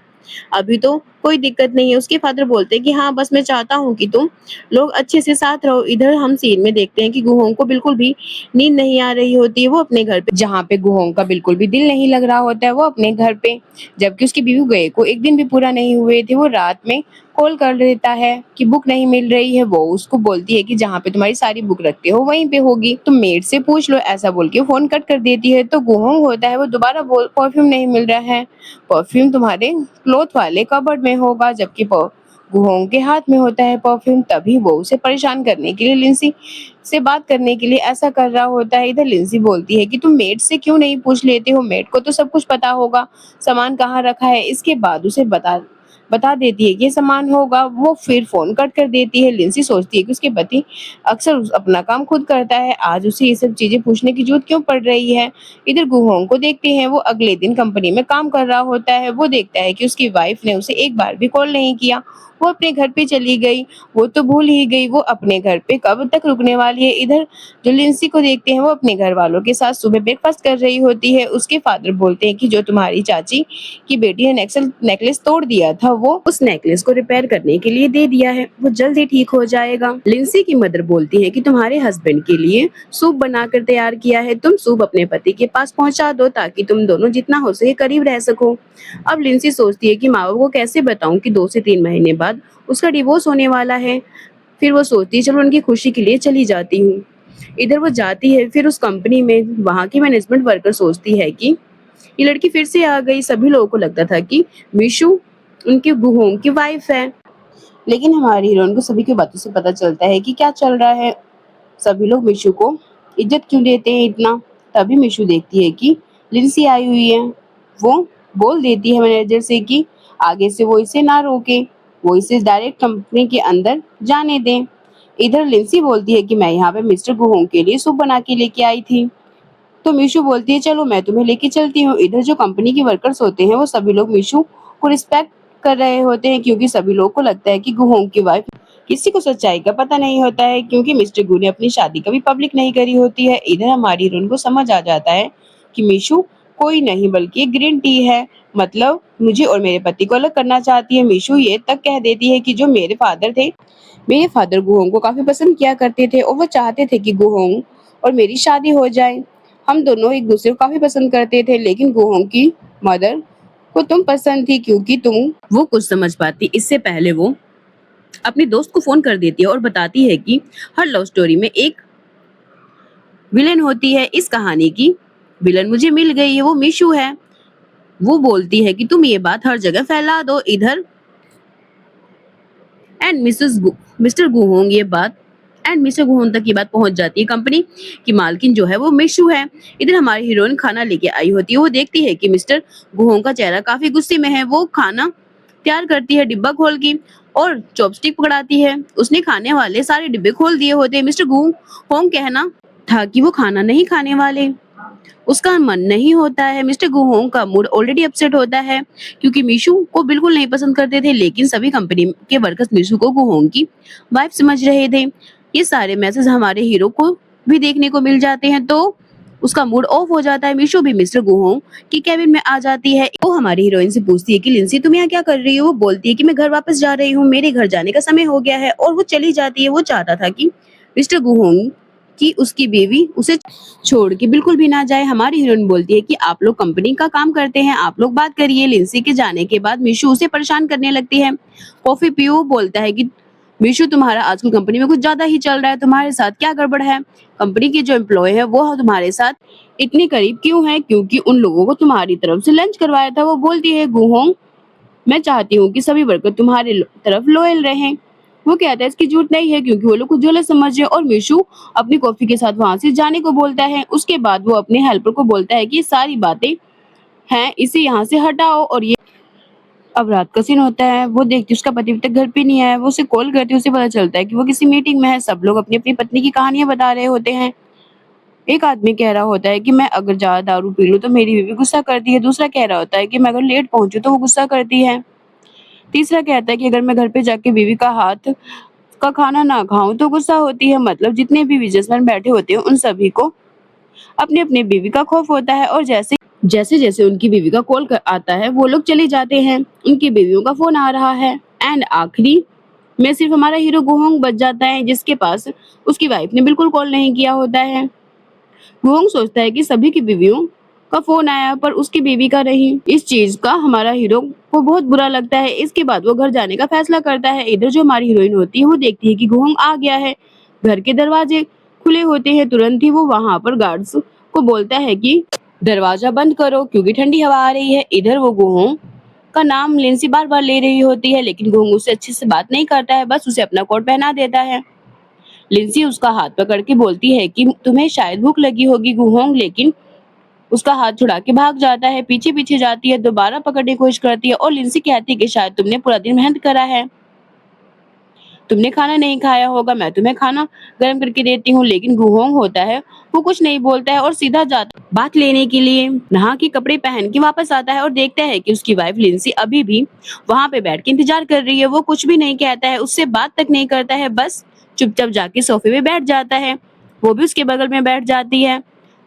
अभी तो कोई दिक्कत नहीं है। उसके फादर बोलते हैं कि हाँ बस मैं चाहता हूँ कि तुम लोग अच्छे से साथ रहो। इधर हम सीन में देखते हैं कि गुहोंग को बिल्कुल भी नींद नहीं आ रही होती है। वो अपने घर पे, जहाँ पे गुहोंग का बिल्कुल भी दिल नहीं लग रहा होता है, वो अपने घर पे, जबकि उसकी बीवी गए को एक दिन भी पूरा नहीं हुए थे। वो रात में कॉल कर देता है कि बुक नहीं मिल रही है। वो उसको बोलती है कि जहाँ पे तुम्हारी सारी बुक रखते हो वहीं पे होगी, तुम मेड से पूछ लो, ऐसा बोल के फोन कट कर देती है। तो गुहोंग होता है वो दोबारा बोल परफ्यूम नहीं मिल रहा है, परफ्यूम तुम्हारे क्लॉथ वाले कबर्ड में होगा, जबकि गुहोंग के हाथ में होता है परफ्यूम। तभी वो उसे परेशान करने के लिए लिंसी से बात करने के लिए ऐसा कर रहा होता है। इधर लिंसी बोलती है कि तुम मेड से क्यों नहीं पूछ लेते हो, मेड को तो सब कुछ पता होगा, सामान कहाँ रखा है। इसके बाद उसे बता बता देती है कि ये सामान होगा। वो फिर फोन कट कर देती है। लिंसी सोचती है कि उसके पति अक्सर अपना काम खुद करता है, आज उसे ये सब चीजें पूछने की जरूरत क्यों पड़ रही है। इधर गुहोंग को देखते हैं, वो अगले दिन कंपनी में काम कर रहा होता है। वो देखता है कि उसकी वाइफ ने उसे एक बार भी कॉल नहीं किया, वो अपने घर पे चली गई। वो तो भूल ही गई वो अपने घर पे कब तक रुकने वाली है। इधर जो लिंसी को देखते हैं, वो अपने घर वालों के साथ सुबह ब्रेकफास्ट कर रही होती है। उसके फादर बोलते हैं कि जो तुम्हारी चाची की बेटी ने नेकलेस तोड़ दिया था, वो उस नेकलेस को रिपेयर करने के लिए दे दिया है, वो जल्द ही ठीक हो जाएगा। लिंसी की मदर बोलती है कि तुम्हारे हस्बैंड के लिए सूप बनाकर तैयार किया है, तुम सूप अपने पति के पास पहुंचा दो ताकि तुम दोनों जितना हो सके करीब रह सको। अब लिंसी सोचती है कि माँ बाप को कैसे बताऊं कि 2 से 3 महीने बाद उसका डिवोर्स होने वाला है। फिर वो सोचती है चलो उनकी खुशी के लिए चली जाती हूँ। इधर वो जाती है, फिर उस कंपनी में वहां की मैनेजमेंट वर्कर सोचती है कि ये लड़की फिर से आ गई। सभी लोगों को लगता था कि मीशू उनकी गुहोंग की वाइफ है, लेकिन हमारी हीरोइन को सभी की बातों से पता चलता है कि क्या चल रहा है। सभी लोग मीशू को इज्जत क्यों देते हैं इतना। तभी मीशू देखती है कि लिंसी आई हुई है। वो बोल देती है मैनेजर से कि आगे से वो इसे ना रोके, वो इसे डायरेक्ट कंपनी के अंदर जाने दें। इधर लिंसी बोलती है कि मैं यहाँ पे मिस्टर गुहोंग के लिए सूप बना के लेके आई थी। तो मीशू बोलती है चलो मैं तुम्हें लेके चलती हूँ। इधर जो कंपनी के वर्कर्स होते हैं वो सभी लोग मीशू को रिस्पेक्ट कर रहे होते हैं, क्योंकि सभी लोगों को लगता है कि गुहोंग की वाइफ। किसी को सच्चाई का पता नहीं होता है, क्योंकि मिस्टर गु ने अपनी शादी कभी पब्लिक नहीं करी होती है। इधर हमारी हीरोइन को समझ आ जाता है कि मीशू कोई नहीं बल्कि एक ग्रीन टी है, मतलब मुझे और मेरे पति को अलग करना चाहती है। मीशू ये तक कह देती है कि जो मेरे फादर गुहोंग को काफी पसंद किया करते थे और वो चाहते थे कि गुहोंग और मेरी शादी हो जाए। हम दोनों एक दूसरे को काफी पसंद करते थे, लेकिन गुहोंग की मदर को तुम पसंद थी क्योंकि तुम वो कुछ समझ पाती। इससे पहले वो अपनी दोस्त को फोन कर देती है और बताती है कि हर लव स्टोरी में एक विलेन होती है, इस कहानी की विलन मुझे मिल गई है, वो मीशू है। वो बोलती है कि तुम ये बात हर जगह फैला दो। इधर एंड मिस्टर गुहोंग ये बात एंड मिस्टर गुहोंग तक ये बात पहुंच जाती है। कंपनी की मालकिन जो है वो मिशू है। इधर हमारी हीरोइन खाना लेके आई होती है। वो देखती है कि मिस्टर गुहोंग का चेहरा काफी गुस्से में है। वो खाना तैयार करती है डिब्बा खोल के और चॉपस्टिक पकड़ाती है। उसने खाने वाले सारे डिब्बे खोल दिए होते हैं। मिस्टर गुहोंग कहना था कि वो खाना नहीं खाने वाले, उसका मन नहीं होता है। मिस्टर गुहोंग का मूड ऑलरेडी अपसेट होता है क्योंकि मीशू को बिल्कुल नहीं पसंद करते थे, लेकिन सभी कंपनी के वर्कर्स मीशू को गुहोंग की वाइफ समझ रहे थे। ये सारे मैसेज हमारे हीरो को भी देखने को मिल जाते हैं, तो उसका मूड ऑफ हो जाता है। मीशू भी मिस्टर गुहोंग की कैबिन में आ जाती है। वो हमारी हीरोइन से पूछती है कि लिंसी तुम यहाँ क्या कर रही हो। वो बोलती है कि मैं घर वापस जा रही हूँ, मेरे घर जाने का समय हो गया है, और वो चली जाती है। वो चाहता था कि मिस्टर गुहोंग कि उसकी बीवी उसे छोड़ के बिल्कुल भी ना जाए। हमारी हीरोइन बोलती है कि आप लोग कंपनी का काम करते हैं, आप लोग बात करिए। लिंसी के जाने के बाद मीशू उसे परेशान करने लगती है। कॉफी पियो बोलता है कि मीशू तुम्हारा आजकल कंपनी में कुछ ज्यादा ही चल रहा है, तुम्हारे साथ क्या गड़बड़ है। कंपनी के जो एम्प्लॉय है वो तुम्हारे साथ इतने करीब क्यों है, क्योंकि उन लोगों को तुम्हारी तरफ से लंच करवाया था। वो बोलती है गुहोंग मैं चाहती हूँ कि सभी वर्कर तुम्हारे तरफ लॉयल रहें। वो कहता है इसकी जरूरत नहीं है, क्योंकि वो लोग कुछ गलत समझ रहे हैं। और मीशू अपनी कॉफी के साथ वहां से जाने को बोलता है। उसके बाद वो अपने हेल्पर को बोलता है कि ये सारी बातें हैं, इसे यहाँ से हटाओ। और ये अब रात का सीन होता है। वो देखती है उसका पति अभी तक घर पे नहीं आया। वो उसे कॉल करती है, उसे पता चलता है कि वो किसी मीटिंग में है। सब लोग अपनी अपनी पत्नी की कहानियां बता रहे होते हैं। एक आदमी कह रहा होता है कि मैं अगर ज्यादा दारू पी लूं तो मेरी बीवी गुस्सा करती है। दूसरा कह रहा होता है कि मैं अगर लेट पहुंचूं तो वो गुस्सा करती है। तीसरा कहता है कि अगर मैं घर पे जाके बीवी का हाथ का खाना ना खाऊं तो गुस्सा होती है। मतलब जितने भी बिजनेसमैन बैठे होते हैं उन सभी को अपने अपने बीवी का खौफ होता है, और जैसे जैसे जैसे उनकी बीवी का कॉल आता है वो लोग चले जाते हैं। उनकी बीवियों का फोन आ रहा है। एंड आखिरी में सिर्फ हमारा हीरो गुहोंग बच जाता है, जिसके पास उसकी वाइफ ने बिल्कुल कॉल नहीं किया होता है। गुहोंग सोचता है कि सभी की बीवियों का फोन आया पर उसकी बीवी का नहीं। इस चीज का हमारा हीरो को बहुत बुरा लगता है। इसके बाद वो घर जाने का फैसला करता है। इधर जो हमारी हीरोइन होती है वो देखती है कि गुहोंग आ गया है। घर के दरवाजे खुले होते हैं। तुरंत ही वो वहां पर गार्ड्स को बोलता है कि दरवाजा बंद करो क्योंकि ठंडी हवा आ रही है। इधर वो गुहोंग का नाम लिंसी बार बार ले रही होती है, लेकिन गुहोंग उससे अच्छे से बात नहीं करता है, बस उसे अपना कोट पहना देता है। लिंसी उसका हाथ पकड़ के बोलती है कि तुम्हें शायद भूख लगी होगी गुहोंग, लेकिन उसका हाथ छुड़ा के भाग जाता है। पीछे पीछे जाती है, दोबारा पकड़ने की कोशिश करती है और लिंसी कहती है कि शायद तुमने पूरा दिन मेहनत करा है, तुमने खाना नहीं खाया होगा, मैं तुम्हें खाना गर्म करके देती हूँ। लेकिन गुहोंग होता है वो कुछ नहीं बोलता है और सीधा जाता है बात लेने के लिए। नहा के कपड़े पहन के वापस आता है और देखता है कि उसकी वाइफ लिंसी अभी भी वहां पे बैठ के इंतजार कर रही है। वो कुछ भी नहीं कहता है, उससे बात तक नहीं करता है, बस चुपचाप जाके सोफे पे बैठ जाता है। वो भी उसके बगल में बैठ जाती है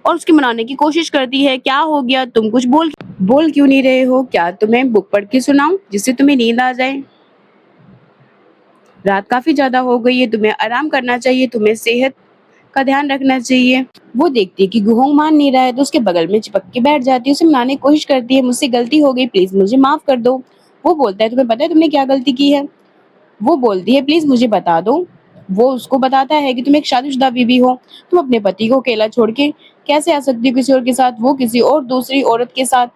और उसकी मनाने की कोशिश करती है। क्या हो गया, तुम कुछ बोल क्यों नहीं रहे हो? क्या तुम्हें बुक पढ़ के सुनाऊं जिससे तुम्हें नींद आ जाए? रात काफी ज्यादा हो गई है, तुम्हें आराम करना चाहिए, तुम्हें सेहत का ध्यान रखना चाहिए। वो देखती है कि गुहोंग मान नहीं रहा है तो उसके बगल में चिपक के बैठ जाती है, उसे मनाने की कोशिश करती है, मुझसे गलती हो गई, प्लीज मुझे माफ कर दो। वो बोलता है तुम्हें पता है तुमने क्या गलती की है? वो बोलती है प्लीज मुझे बता दो। वो उसको बताता है कि तुम एक शादीशुदा बीवी हो, तुम अपने पति को अकेला छोड़ के कैसे आ सकती हो किसी और के साथ, वो किसी और दूसरी औरत के साथ।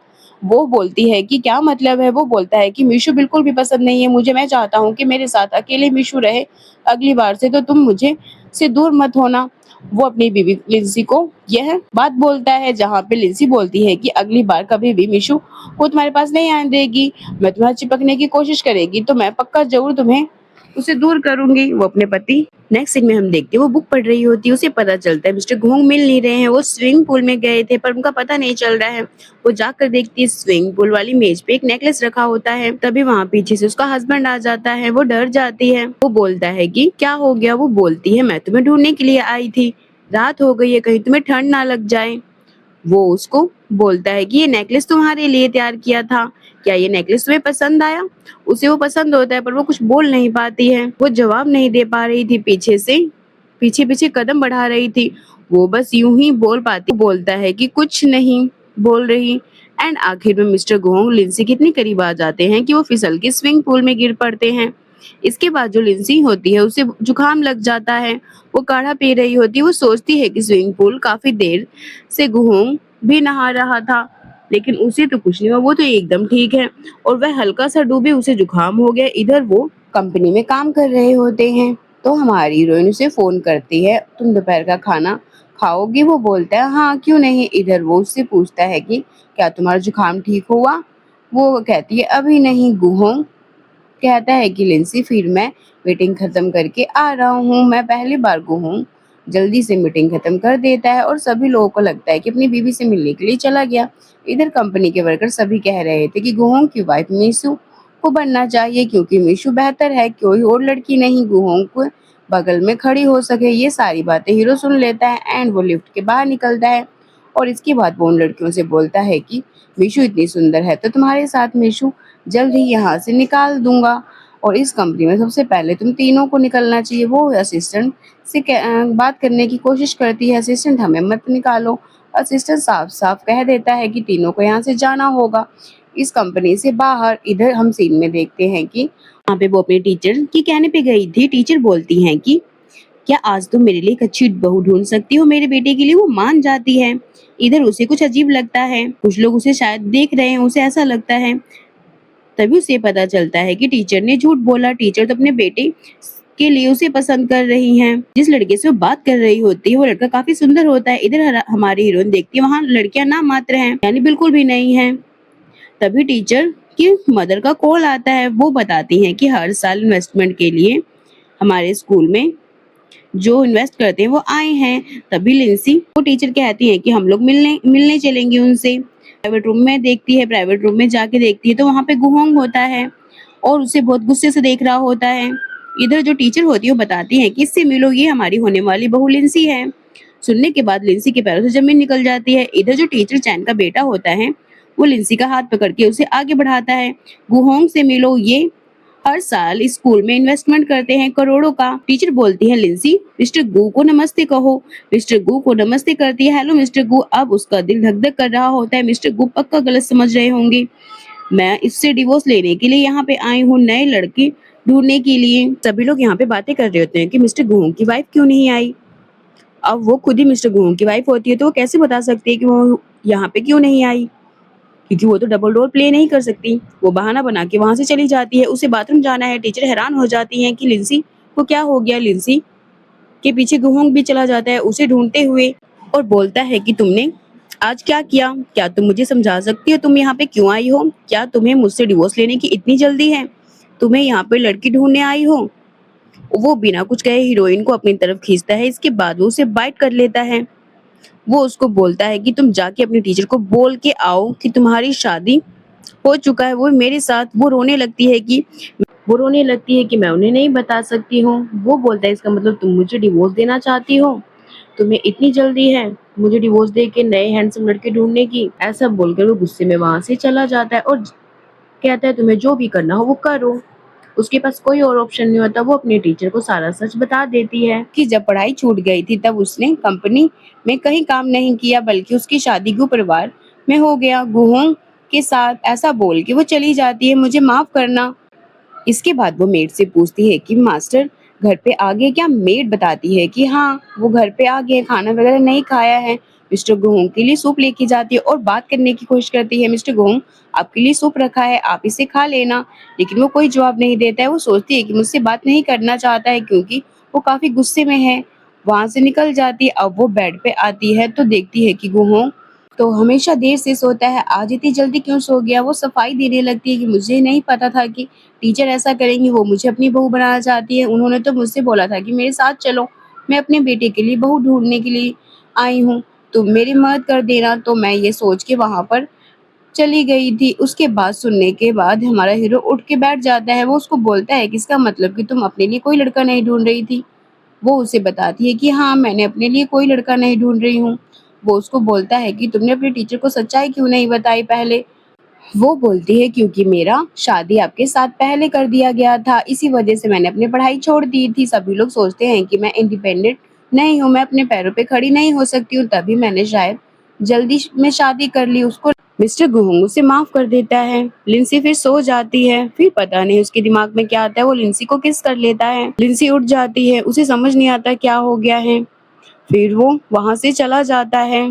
वो बोलती है कि क्या मतलब है? वो बोलता है कि मीशू बिल्कुल भी पसंद नहीं है मुझे, मैं चाहता हूँ कि मेरे साथ अकेले मीशू रहे, अगली बार से तो तुम मुझे से दूर मत होना। वो अपनी बीवी लिंसी को यह बात बोलता है, जहाँ पे लिंसी बोलती है कि अगली बार कभी भी मीशू को तुम्हारे पास नहीं आने देगी, मैं तुम्हारा चिपकने की कोशिश करेगी तो मैं पक्का जरूर तुम्हें उसे दूर करूंगी। वो अपने पति नेक्स्ट सीन में हम देखते हैं वो बुक पढ़ रही होती है, उसे पता चलता है मिस्टर घोंग मिल नहीं रहे हैं, वो स्विमिंग पूल में गए थे पर उनका पता नहीं चल रहा है। वो जाकर देखती है स्विमिंग पूल वाली मेज पे एक नेकलेस रखा होता है। तभी वहां पीछे से उसका हस्बैंड आ जाता है। वो डर जाती है, वो बोलता है कि क्या हो गया? वो बोलती है मैं तुम्हें ढूंढने के लिए आई थी, रात हो गई है, कहीं तुम्हें ठंड ना लग जाए। वो उसको बोलता है कि ये नेकलेस तुम्हारे लिए तैयार किया था, क्या ये नेकलेस तुम्हें पसंद आया? उसे वो पसंद होता है पर वो कुछ बोल नहीं पाती है, वो जवाब नहीं दे पा रही थी, पीछे पीछे कदम बढ़ा रही थी। वो बस यूं ही बोल पाती, बोलता है कि कुछ नहीं बोल रही। एंड आखिर में मिस्टर गोंग लिंसी के इतनी करीब आ जाते हैं कि वो फिसल के स्विमिंग पूल में गिर पड़ते हैं। इसके बाद जो लिंसी होती है उसे जुकाम लग जाता है, वो काढ़ा पी रही होती है। वो सोचती है कि स्विमिंग पूल काफी देर से गुहोंग भी नहा रहा था, लेकिन उसे तो कुछ नहीं हुआ, वो तो एकदम ठीक है और वह हल्का सा डूबे, उसे जुकाम हो गया। इधर वो कंपनी में काम कर रहे होते हैं तो हमारी हीरोइन उसे फोन करती है, तुम दोपहर का खाना खाओगी? वो बोलता है हाँ क्यों नहीं। इधर वो उससे पूछता है कि क्या तुम्हारा जुकाम ठीक हुआ? वो कहती है अभी नहीं। गुहोंग कहता है कि लिंसी फिर मैं मीटिंग खत्म करके आ रहा हूँ। मैं पहली बार गुहोंग जल्दी से मीटिंग खत्म कर देता है और सभी लोगों को लगता है कि अपनी बीवी से मिलने के लिए चला गया। इधर कंपनी के वर्कर सभी कह रहे थे कि गुहोंग की वाइफ मीशू को बनना चाहिए क्योंकि मीशू बेहतर है, कोई और लड़की नहीं गुहोंग को बगल में खड़ी हो सके। ये सारी बातें हीरो सुन लेता है एंड वो लिफ्ट के बाहर निकलता है और इसके बाद वो उन लड़कियों से बोलता है कि मीशू इतनी सुंदर है तो तुम्हारे साथ मीशू जल्द ही यहाँ से निकाल दूंगा और इस कंपनी में सबसे पहले तुम तीनों को निकलना चाहिए। वो असिस्टेंट से बात करने की कोशिश करती है, असिस्टेंट हमें मत निकालो। असिस्टेंट साफ साफ कह देता है कि तीनों को यहाँ से जाना होगा इस कंपनी से बाहर। इधर हम सीन में देखते हैं कि वहाँ पे वो अपने टीचर के कहने पे गई थी। टीचर बोलती हैं कि क्या आज तुम मेरे लिए एक अच्छी बहू ढूंढ सकती हो मेरे बेटे के लिए? वो मान जाती है। इधर उसे कुछ अजीब लगता है, कुछ लोग उसे शायद देख रहे हैं, उसे ऐसा लगता है। तभी उसे पता चलता है कि टीचर ने झूठ बोला, टीचर तो अपने बेटे के लिए उसे पसंद कर रही हैं। जिस लड़के से वो बात कर रही होती है वो लड़का काफी सुंदर होता है। इधर हमारी हीरोइन देखती है वहाँ लड़कियां नाम मात्र हैं, यानी बिल्कुल भी नहीं है। तभी टीचर की मदर का कॉल आता है, वो बताती हैं कि हर साल इन्वेस्टमेंट के लिए हमारे स्कूल में जो इन्वेस्ट करते हैं वो आए हैं। तभी लिंसी वो टीचर कहती है कि हम लोग मिलने मिलने चलेंगे उनसे। प्राइवेट रूम में देखती है, प्राइवेट रूम में जाके देखती है तो वहां पे गुहोंग होता है और उसे बहुत गुस्से से देख रहा होता है। इधर जो टीचर होती है वो बताती है कि इससे मिलो, ये हमारी होने वाली बहू लिंसी है। सुनने के बाद लिंसी के पैरों से जमीन निकल जाती है। इधर जो टीचर चैन का बेटा होता है वो लिंसी का हाथ पकड़ के उसे आगे बढ़ाता है। गुहोंग से मिलो, ये हर साल इस स्कूल में इन्वेस्टमेंट करते हैं करोड़ों का। टीचर बोलती है लिंसी, मिस्टर गू को नमस्ते कहो। मिस्टर गू को नमस्ते करती है। हेलो मिस्टर गू। अब उसका दिल धक धक कर रहा होता है। मिस्टर गू पक्का गलत समझ रहे होंगे, मैं इससे डिवोर्स लेने के लिए यहाँ पे आई हूँ, नए लड़के ढूंढने के लिए। सभी लोग यहाँ पे बातें कर रहे होते हैं कि मिस्टर गुहोंग की वाइफ क्यों नहीं आई। अब वो खुद ही मिस्टर गुहोंग की वाइफ होती है तो वो कैसे बता सकती है कि वो यहाँ पे क्यों नहीं आई, क्योंकि वो तो डबल रोल प्ले नहीं कर सकती। वो बहाना बना के वहां से चली जाती है, उसे बाथरूम जाना है। टीचर हैरान हो जाती है कि लिंसी को क्या हो गया। लिंसी के पीछे गुहोंग भी चला जाता है उसे ढूंढते हुए और बोलता है कि तुमने आज क्या किया, क्या तुम मुझे समझा सकती हो, तुम यहाँ पे क्यों आई हो, क्या तुम्हें मुझसे डिवोर्स लेने की इतनी जल्दी है, तुम्हें यहाँ पे लड़की ढूंढने आई हो। वो बिना कुछ कहे हीरोइन को अपनी तरफ खींचता है, इसके बाद वो उसे बाइट कर लेता है। वो उसको बोलता है कि तुम जाके अपने टीचर को बोल के आओ कि तुम्हारी शादी हो चुका है वो मेरे साथ। वो रोने लगती है कि मैं उन्हें नहीं बता सकती हूँ। वो बोलता है इसका मतलब तुम मुझे डिवोर्स देना चाहती हो, तुम्हें इतनी जल्दी है मुझे डिवोर्स दे के नए हैंडसम लड़के ढूंढने की। ऐसा बोलकर वो गुस्से में वहां से चला जाता है और कहता है तुम्हें जो भी करना हो वो करो। उसके पास कोई और ऑप्शन नहीं होता। वो अपने टीचर को सारा सच बता देती है कि जब पढ़ाई छूट गई थी तब उसने कंपनी में कहीं काम नहीं किया, बल्कि उसकी शादी गु परिवार में हो गया। गुहों के साथ ऐसा बोल के वो चली जाती है, मुझे माफ करना। इसके बाद वो मेड से पूछती है कि मास्टर घर पे आ गए क्या। मेड बताती है कि हाँ वो घर पे आ गए, खाना वगैरह नहीं खाया है। मिस्टर गुहोंग के लिए सूप लेके जाती है और बात करने की कोशिश करती है। मिस्टर गुहोंग आपके लिए सूप रखा है, आप इसे खा लेना। लेकिन वो कोई जवाब नहीं देता है। वो सोचती है कि मुझसे बात नहीं करना चाहता है क्योंकि वो काफी गुस्से में है। वहां से निकल जाती है। अब वो बेड पे आती है तो देखती है कि गुहोंग तो हमेशा देर से सोता है, आज इतनी जल्दी क्यों सो गया। वो सफाई देने लगती है कि मुझे नहीं पता था कि टीचर ऐसा करेंगी, वो मुझे अपनी बहू बनाना चाहती है। उन्होंने तो मुझसे बोला था कि मेरे साथ चलो, मैं अपने बेटे के लिए बहू ढूंढने के लिए आई हूँ, तुम मेरी मदद कर देना। तो मैं ये सोच के वहां पर चली गई थी। उसके बाद सुनने के बाद हमारा हीरो उठ के बैठ जाता है। वो उसको बोलता है कि इसका मतलब कि तुम अपने लिए कोई लड़का नहीं ढूंढ रही थी। वो उसे बताती है कि हाँ मैंने अपने लिए कोई लड़का नहीं ढूंढ रही हूँ। वो उसको बोलता है कि तुमने अपने टीचर को सच्चाई क्यों नहीं बताई पहले। वो बोलती है क्योंकि मेरा शादी आपके साथ पहले कर दिया गया था, इसी वजह से मैंने अपनी पढ़ाई छोड़ दी थी। सभी लोग सोचते हैं कि मैं इंडिपेंडेंट नहीं हूँ, मैं अपने पैरों पे खड़ी नहीं हो सकती हूँ, तभी मैंने शायद जल्दी में शादी कर ली। उसको मिस्टर गुहोंग उसे माफ कर देता है। लिंसी फिर सो जाती है। फिर पता नहीं उसके दिमाग में क्या आता है, वो लिंसी को किस कर लेता है। लिंसी उठ जाती है, उसे समझ नहीं आता क्या हो गया है। फिर वो वहां से चला जाता है।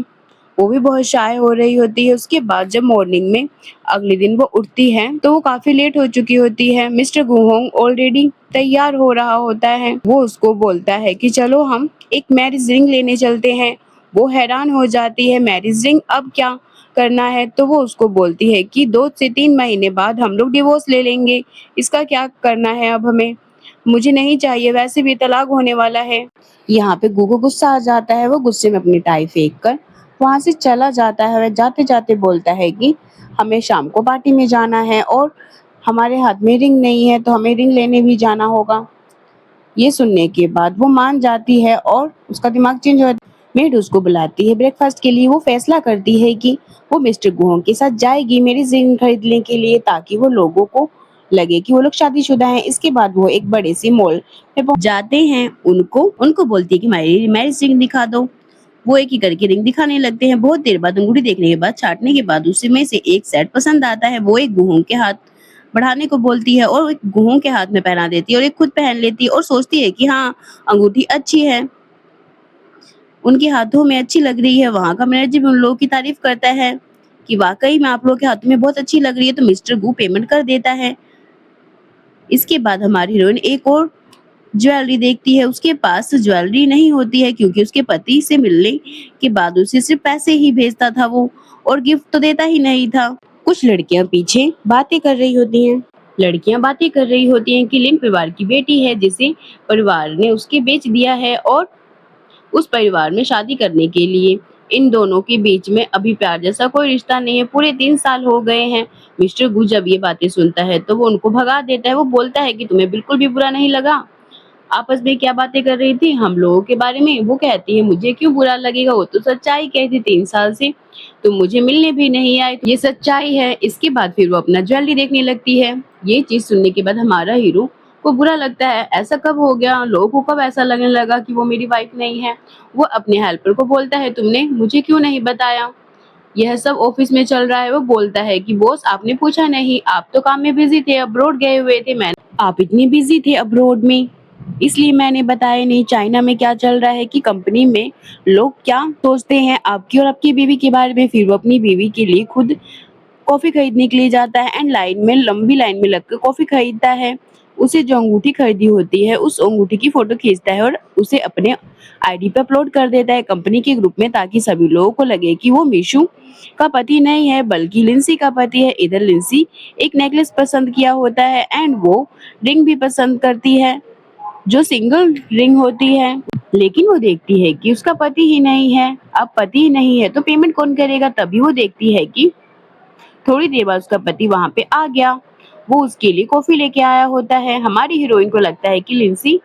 वो भी बहुत शाय हो रही होती है। उसके बाद जब मॉर्निंग में अगले दिन वो उठती है तो वो काफी लेट हो चुकी होती है। मिस्टर गुहोंग ऑलरेडी तैयार हो रहा होता है। वो उसको बोलता है कि चलो हम एक मैरिज रिंग लेने चलते हैं। वो हैरान हो जाती है, मैरिज रिंग अब क्या करना है। तो वो उसको बोलती है कि 2 से 3 महीने बाद हम लोग डिवोर्स ले लेंगे, इसका क्या करना है अब हमें, मुझे नहीं चाहिए, वैसे भी तलाक होने वाला है। यहाँ पे गू को गुस्सा आ जाता है। वो गुस्से में अपनी टाई फेंक कर वहां से चला जाता है। वह जाते जाते बोलता है कि हमें शाम को पार्टी में जाना है और हमारे हाथ में रिंग नहीं है तो हमें रिंग लेने भी जाना होगा। ये सुनने के बाद वो मान जाती है और उसका दिमाग चेंज हो जाता है। मेड उसको बुलाती है ब्रेकफास्ट के लिए। वो फैसला करती है कि वो मिस्टर गुहोंग के साथ जाएगी मेरी रिंग खरीदने के लिए, ताकि वो लोगों को लगे कि वो लोग शादीशुदा हैं। इसके बाद वो एक बड़े से मॉल में पहुंच जाते हैं। उनको उनको बोलती है कि मेरी मैरिज रिंग दिखा दो। वो एक ही करके रिंग दिखाने लगते हैं। बहुत देर बाद अंगूठी देखने के बाद, छाटने के बाद उसी में से एक सेट पसंद आता है। वो एक गुहोंग के हाथ बढ़ाने को बोलती है और एक गुहोंग के हाथ में पहना देती है और एक खुद पहन लेती है और सोचती है कि हाँ अंगूठी अच्छी है, उनके हाथों में अच्छी लग रही है। वहां का मैनेजर भी उन लोगों की तारीफ करता है कि वाकई में आप लोगों के हाथों में बहुत अच्छी लग रही है। तो मिस्टर गू पेमेंट कर देता है। इसके बाद हमारी हीरोइन एक और ज्वेलरी देखती है। उसके पास ज्वेलरी नहीं होती है क्योंकि उसके पति से मिलने के बाद उसे सिर्फ पैसे ही भेजता था वो, और गिफ्ट तो देता ही नहीं था। कुछ लड़कियां पीछे बातें कर रही होती हैं। लड़कियां बातें कर रही होती हैं कि लिन परिवार की बेटी है जिसे परिवार ने उसके बेच दिया है और उस परिवार में शादी करने के लिए इन दोनों के बीच में अभी प्यार जैसा कोई रिश्ता नहीं है। पूरे 3 साल हो गए हैं। मिस्टर गू जब ये बातें सुनता है तो वो उनको भगा देता है। वो बोलता है कि तुम्हें बिल्कुल भी बुरा नहीं लगा, आपस में क्या बातें कर रही थी हम लोगों के बारे में। वो कहती है मुझे क्यों बुरा लगेगा, वो तो सच्चाई कहती 3 साल से तुम मुझे मिलने भी नहीं आए, ये सच्चाई है। इसके बाद फिर वो अपना ज्वेलरी देखने लगती है। ये चीज सुनने के बाद हमारा हीरो को बुरा लगता है, ऐसा कब हो गया, लोगों को कब ऐसा लगने लगा कि वो मेरी वाइफ नहीं है। वो अपने हेल्पर को बोलता है तुमने मुझे क्यों नहीं बताया, यह सब ऑफिस में चल रहा है। वो बोलता है कि बॉस आपने पूछा नहीं, आप तो काम में बिजी थे, अब्रॉड गए हुए थे, मैं आप इतनी बिजी थे अब्रॉड में इसलिए मैंने बताया नहीं। चाइना में क्या चल रहा है कि कंपनी में लोग क्या सोचते हैं आपकी और आपकी बीवी के बारे में। फिर वो अपनी बीवी के लिए खुद कॉफी खरीदने के लिए जाता है एंड लंबी लाइन में लगकर कॉफी खरीदता है। उसे जो अंगूठी खरीदी होती है उस अंगूठी की फोटो खींचता है और उसे अपने आईडी पे अपलोड कर देता है कंपनी के ग्रुप में, ताकि सभी लोगों को लगे कि वो मीशू का पति नहीं है बल्कि लिंसी का पति है। इधर लिंसी एक नेकलेस पसंद किया होता है एंड वो रिंग भी पसंद करती है जो सिंगल रिंग होती है, लेकिन वो देखती है कि उसका पति ही नहीं है। अब पति ही नहीं है तो पेमेंट कौन करेगा। तभी वो देखती है कि थोड़ी देर बाद उसका पति वहां पे आ गया। वो उसके लिए कॉफी लेके आया होता है। हमारी हीरोइन को लगता है कि लिंसी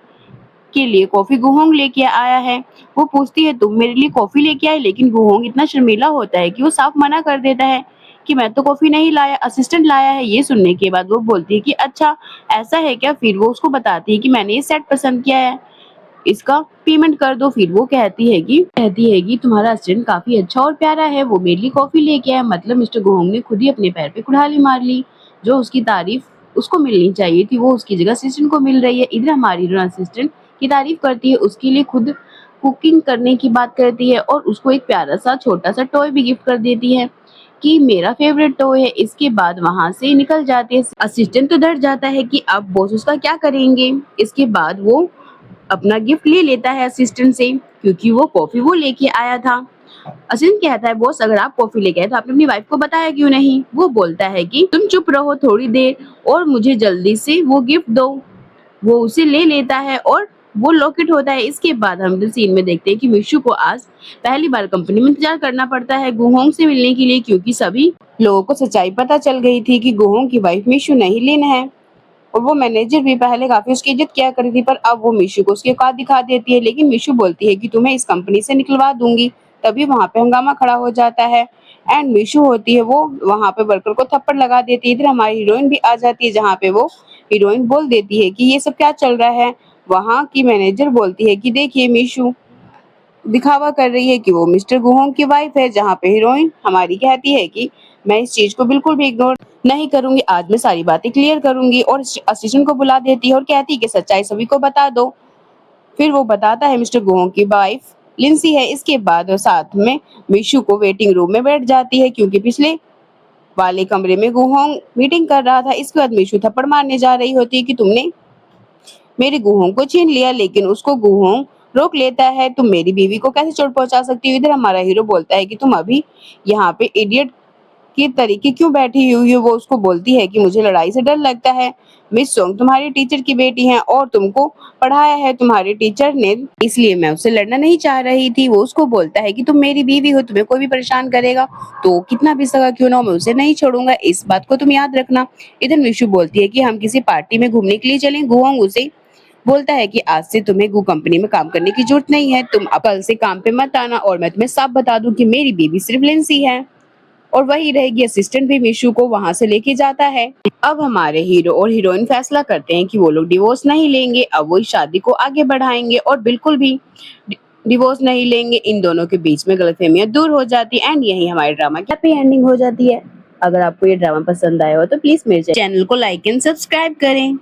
के लिए कॉफी गुहोंग लेके आया है। वो पूछती है तुम मेरे लिए कॉफी लेके आए, लेकिन गुहोंग इतना शर्मीला होता है कि वो साफ मना कर देता है कि मैं तो कॉफी नहीं लाया, असिस्टेंट लाया है। ये सुनने के बाद वो बोलती है कि अच्छा ऐसा है क्या। फिर वो उसको बताती है कि मैंने ये सेट पसंद किया है, इसका पेमेंट कर दो। फिर वो कहती है कि तुम्हारा असिस्टेंट काफी अच्छा और प्यारा है, वो मेरे लिए कॉफी लेके आया। मतलब मिस्टर गुहोंग ने खुद ही अपने पैर पे कुल्हाड़ी मार ली। जो उसकी तारीफ उसको मिलनी चाहिए थी वो उसकी जगह असिस्टेंट को मिल रही है। इधर हमारी हीरोइन असिस्टेंट की तारीफ करती है, उसके लिए खुद कुकिंग करने की बात करती है और उसको एक प्यारा सा छोटा सा टॉय भी गिफ्ट कर देती है कि मेरा फेवरेट टॉय है। इसके बाद वहां से निकल जाते हैं। असिस्टेंट तो डर जाता है कि अब बॉस उसका क्या करेंगे। इसके बाद वो अपना गिफ्ट ले लेता है असिस्टेंट से, क्योंकि वो कॉफी वो लेके आया था। असिस्टेंट कहता है बॉस अगर आप कॉफी लेके आए तो आपने अपनी वाइफ को बताया क्यों नहीं। वो बोलता है कि तुम चुप रहो थोड़ी देर और मुझे जल्दी से वो गिफ्ट दो। वो उसे ले लेता है और वो लॉकेट होता है। इसके बाद हम इस सीन में देखते हैं कि मिशु को आज पहली बार कंपनी में इंतजार करना पड़ता है गुहोंग से मिलने के लिए, क्योंकि सभी लोगों को सच्चाई पता चल गई थी कि गुहोंग की वाइफ मिशु नहीं लिन है। और वो मैनेजर भी पहले काफी उसकी इज्जत किया करती थी, पर अब वो मिशु को उसकी औकात दिखा देती है। लेकिन मिशु बोलती है कि तुम्हें इस कंपनी से निकलवा दूंगी। तभी वहां पे हंगामा खड़ा हो जाता है एंड मिशु होती है वो वहां पे वर्कर को थप्पड़ लगा देती है। इधर हमारी हीरोइन भी आ जाती है, जहाँ पे वो हीरोइन बोल देती है कि ये सब क्या चल रहा है। वहां की मैनेजर बोलती है कि देखिए मिशु दिखावा कर रही है कि वो मिस्टर गुहोंग की वाइफ है, जहाँ पे हीरोइन हमारी कहती है कि मैं इस चीज को बिल्कुल भी इग्नोर नहीं करूंगी, आज मैं सारी बातें क्लियर करूंगी। और असिस्टेंट को बुला देती है और कहती है कि सच्चाई सभी को बता दो। फिर वो बताता है मिस्टर गुहोंग की वाइफ लिंसी है। इसके बाद वो साथ में मिशु को वेटिंग रूम में बैठ जाती है, क्योंकि पिछले वाले कमरे में गुहोंग मीटिंग कर रहा था। इसके बाद मिशु थप्पड़ मारने जा रही होती है कि तुमने मेरे गुहोंग को छीन लिया, लेकिन उसको गुहोंग रोक लेता है। तुम मेरी बीवी को कैसे चोट पहुंचा सकती हो। इधर हमारा हीरो बोलता है कि तुम अभी यहाँ पे इडियट के तरीके क्यों बैठी हुई हो। वो उसको बोलती है कि मुझे लड़ाई से डर लगता है। मिस सोंग तुम्हारी टीचर की बेटी है और तुमको पढ़ाया है तुम्हारे टीचर ने, इसलिए मैं उससे लड़ना नहीं चाह रही थी। वो उसको बोलता है कि तुम मेरी बीवी हो, तुम्हें कोई भी परेशान करेगा तो कितना भी सगा क्यों ना हो मैं उसे नहीं छोड़ूंगा, इस बात को तुम याद रखना। इधर मिशु बोलती है कि हम किसी पार्टी में घूमने के लिए चलें। गुहोंग उसे बोलता है कि आज से तुम्हें गु कंपनी में काम करने की जरूरत नहीं है, तुम अब कल से काम पे मत आना। और मैं तुम्हें साफ बता दूं कि मेरी बीवी सिर्फ लिंसी है और वही रहेगी। असिस्टेंट भी मिशु को वहां से लेके जाता है। अब हमारे हीरो और हीरोइन फैसला करते हैं कि वो लोग डिवोर्स नहीं लेंगे, अब वो इस शादी को आगे बढ़ाएंगे और बिल्कुल भी डिवोर्स नहीं लेंगे। इन दोनों के बीच में गलतफहमियां दूर हो जाती एंड यही हमारे ड्रामा की हैप्पी एंडिंग हो जाती है। अगर आपको ये ड्रामा पसंद आया हो तो प्लीज मेरे चैनल को लाइक एंड सब्सक्राइब करें।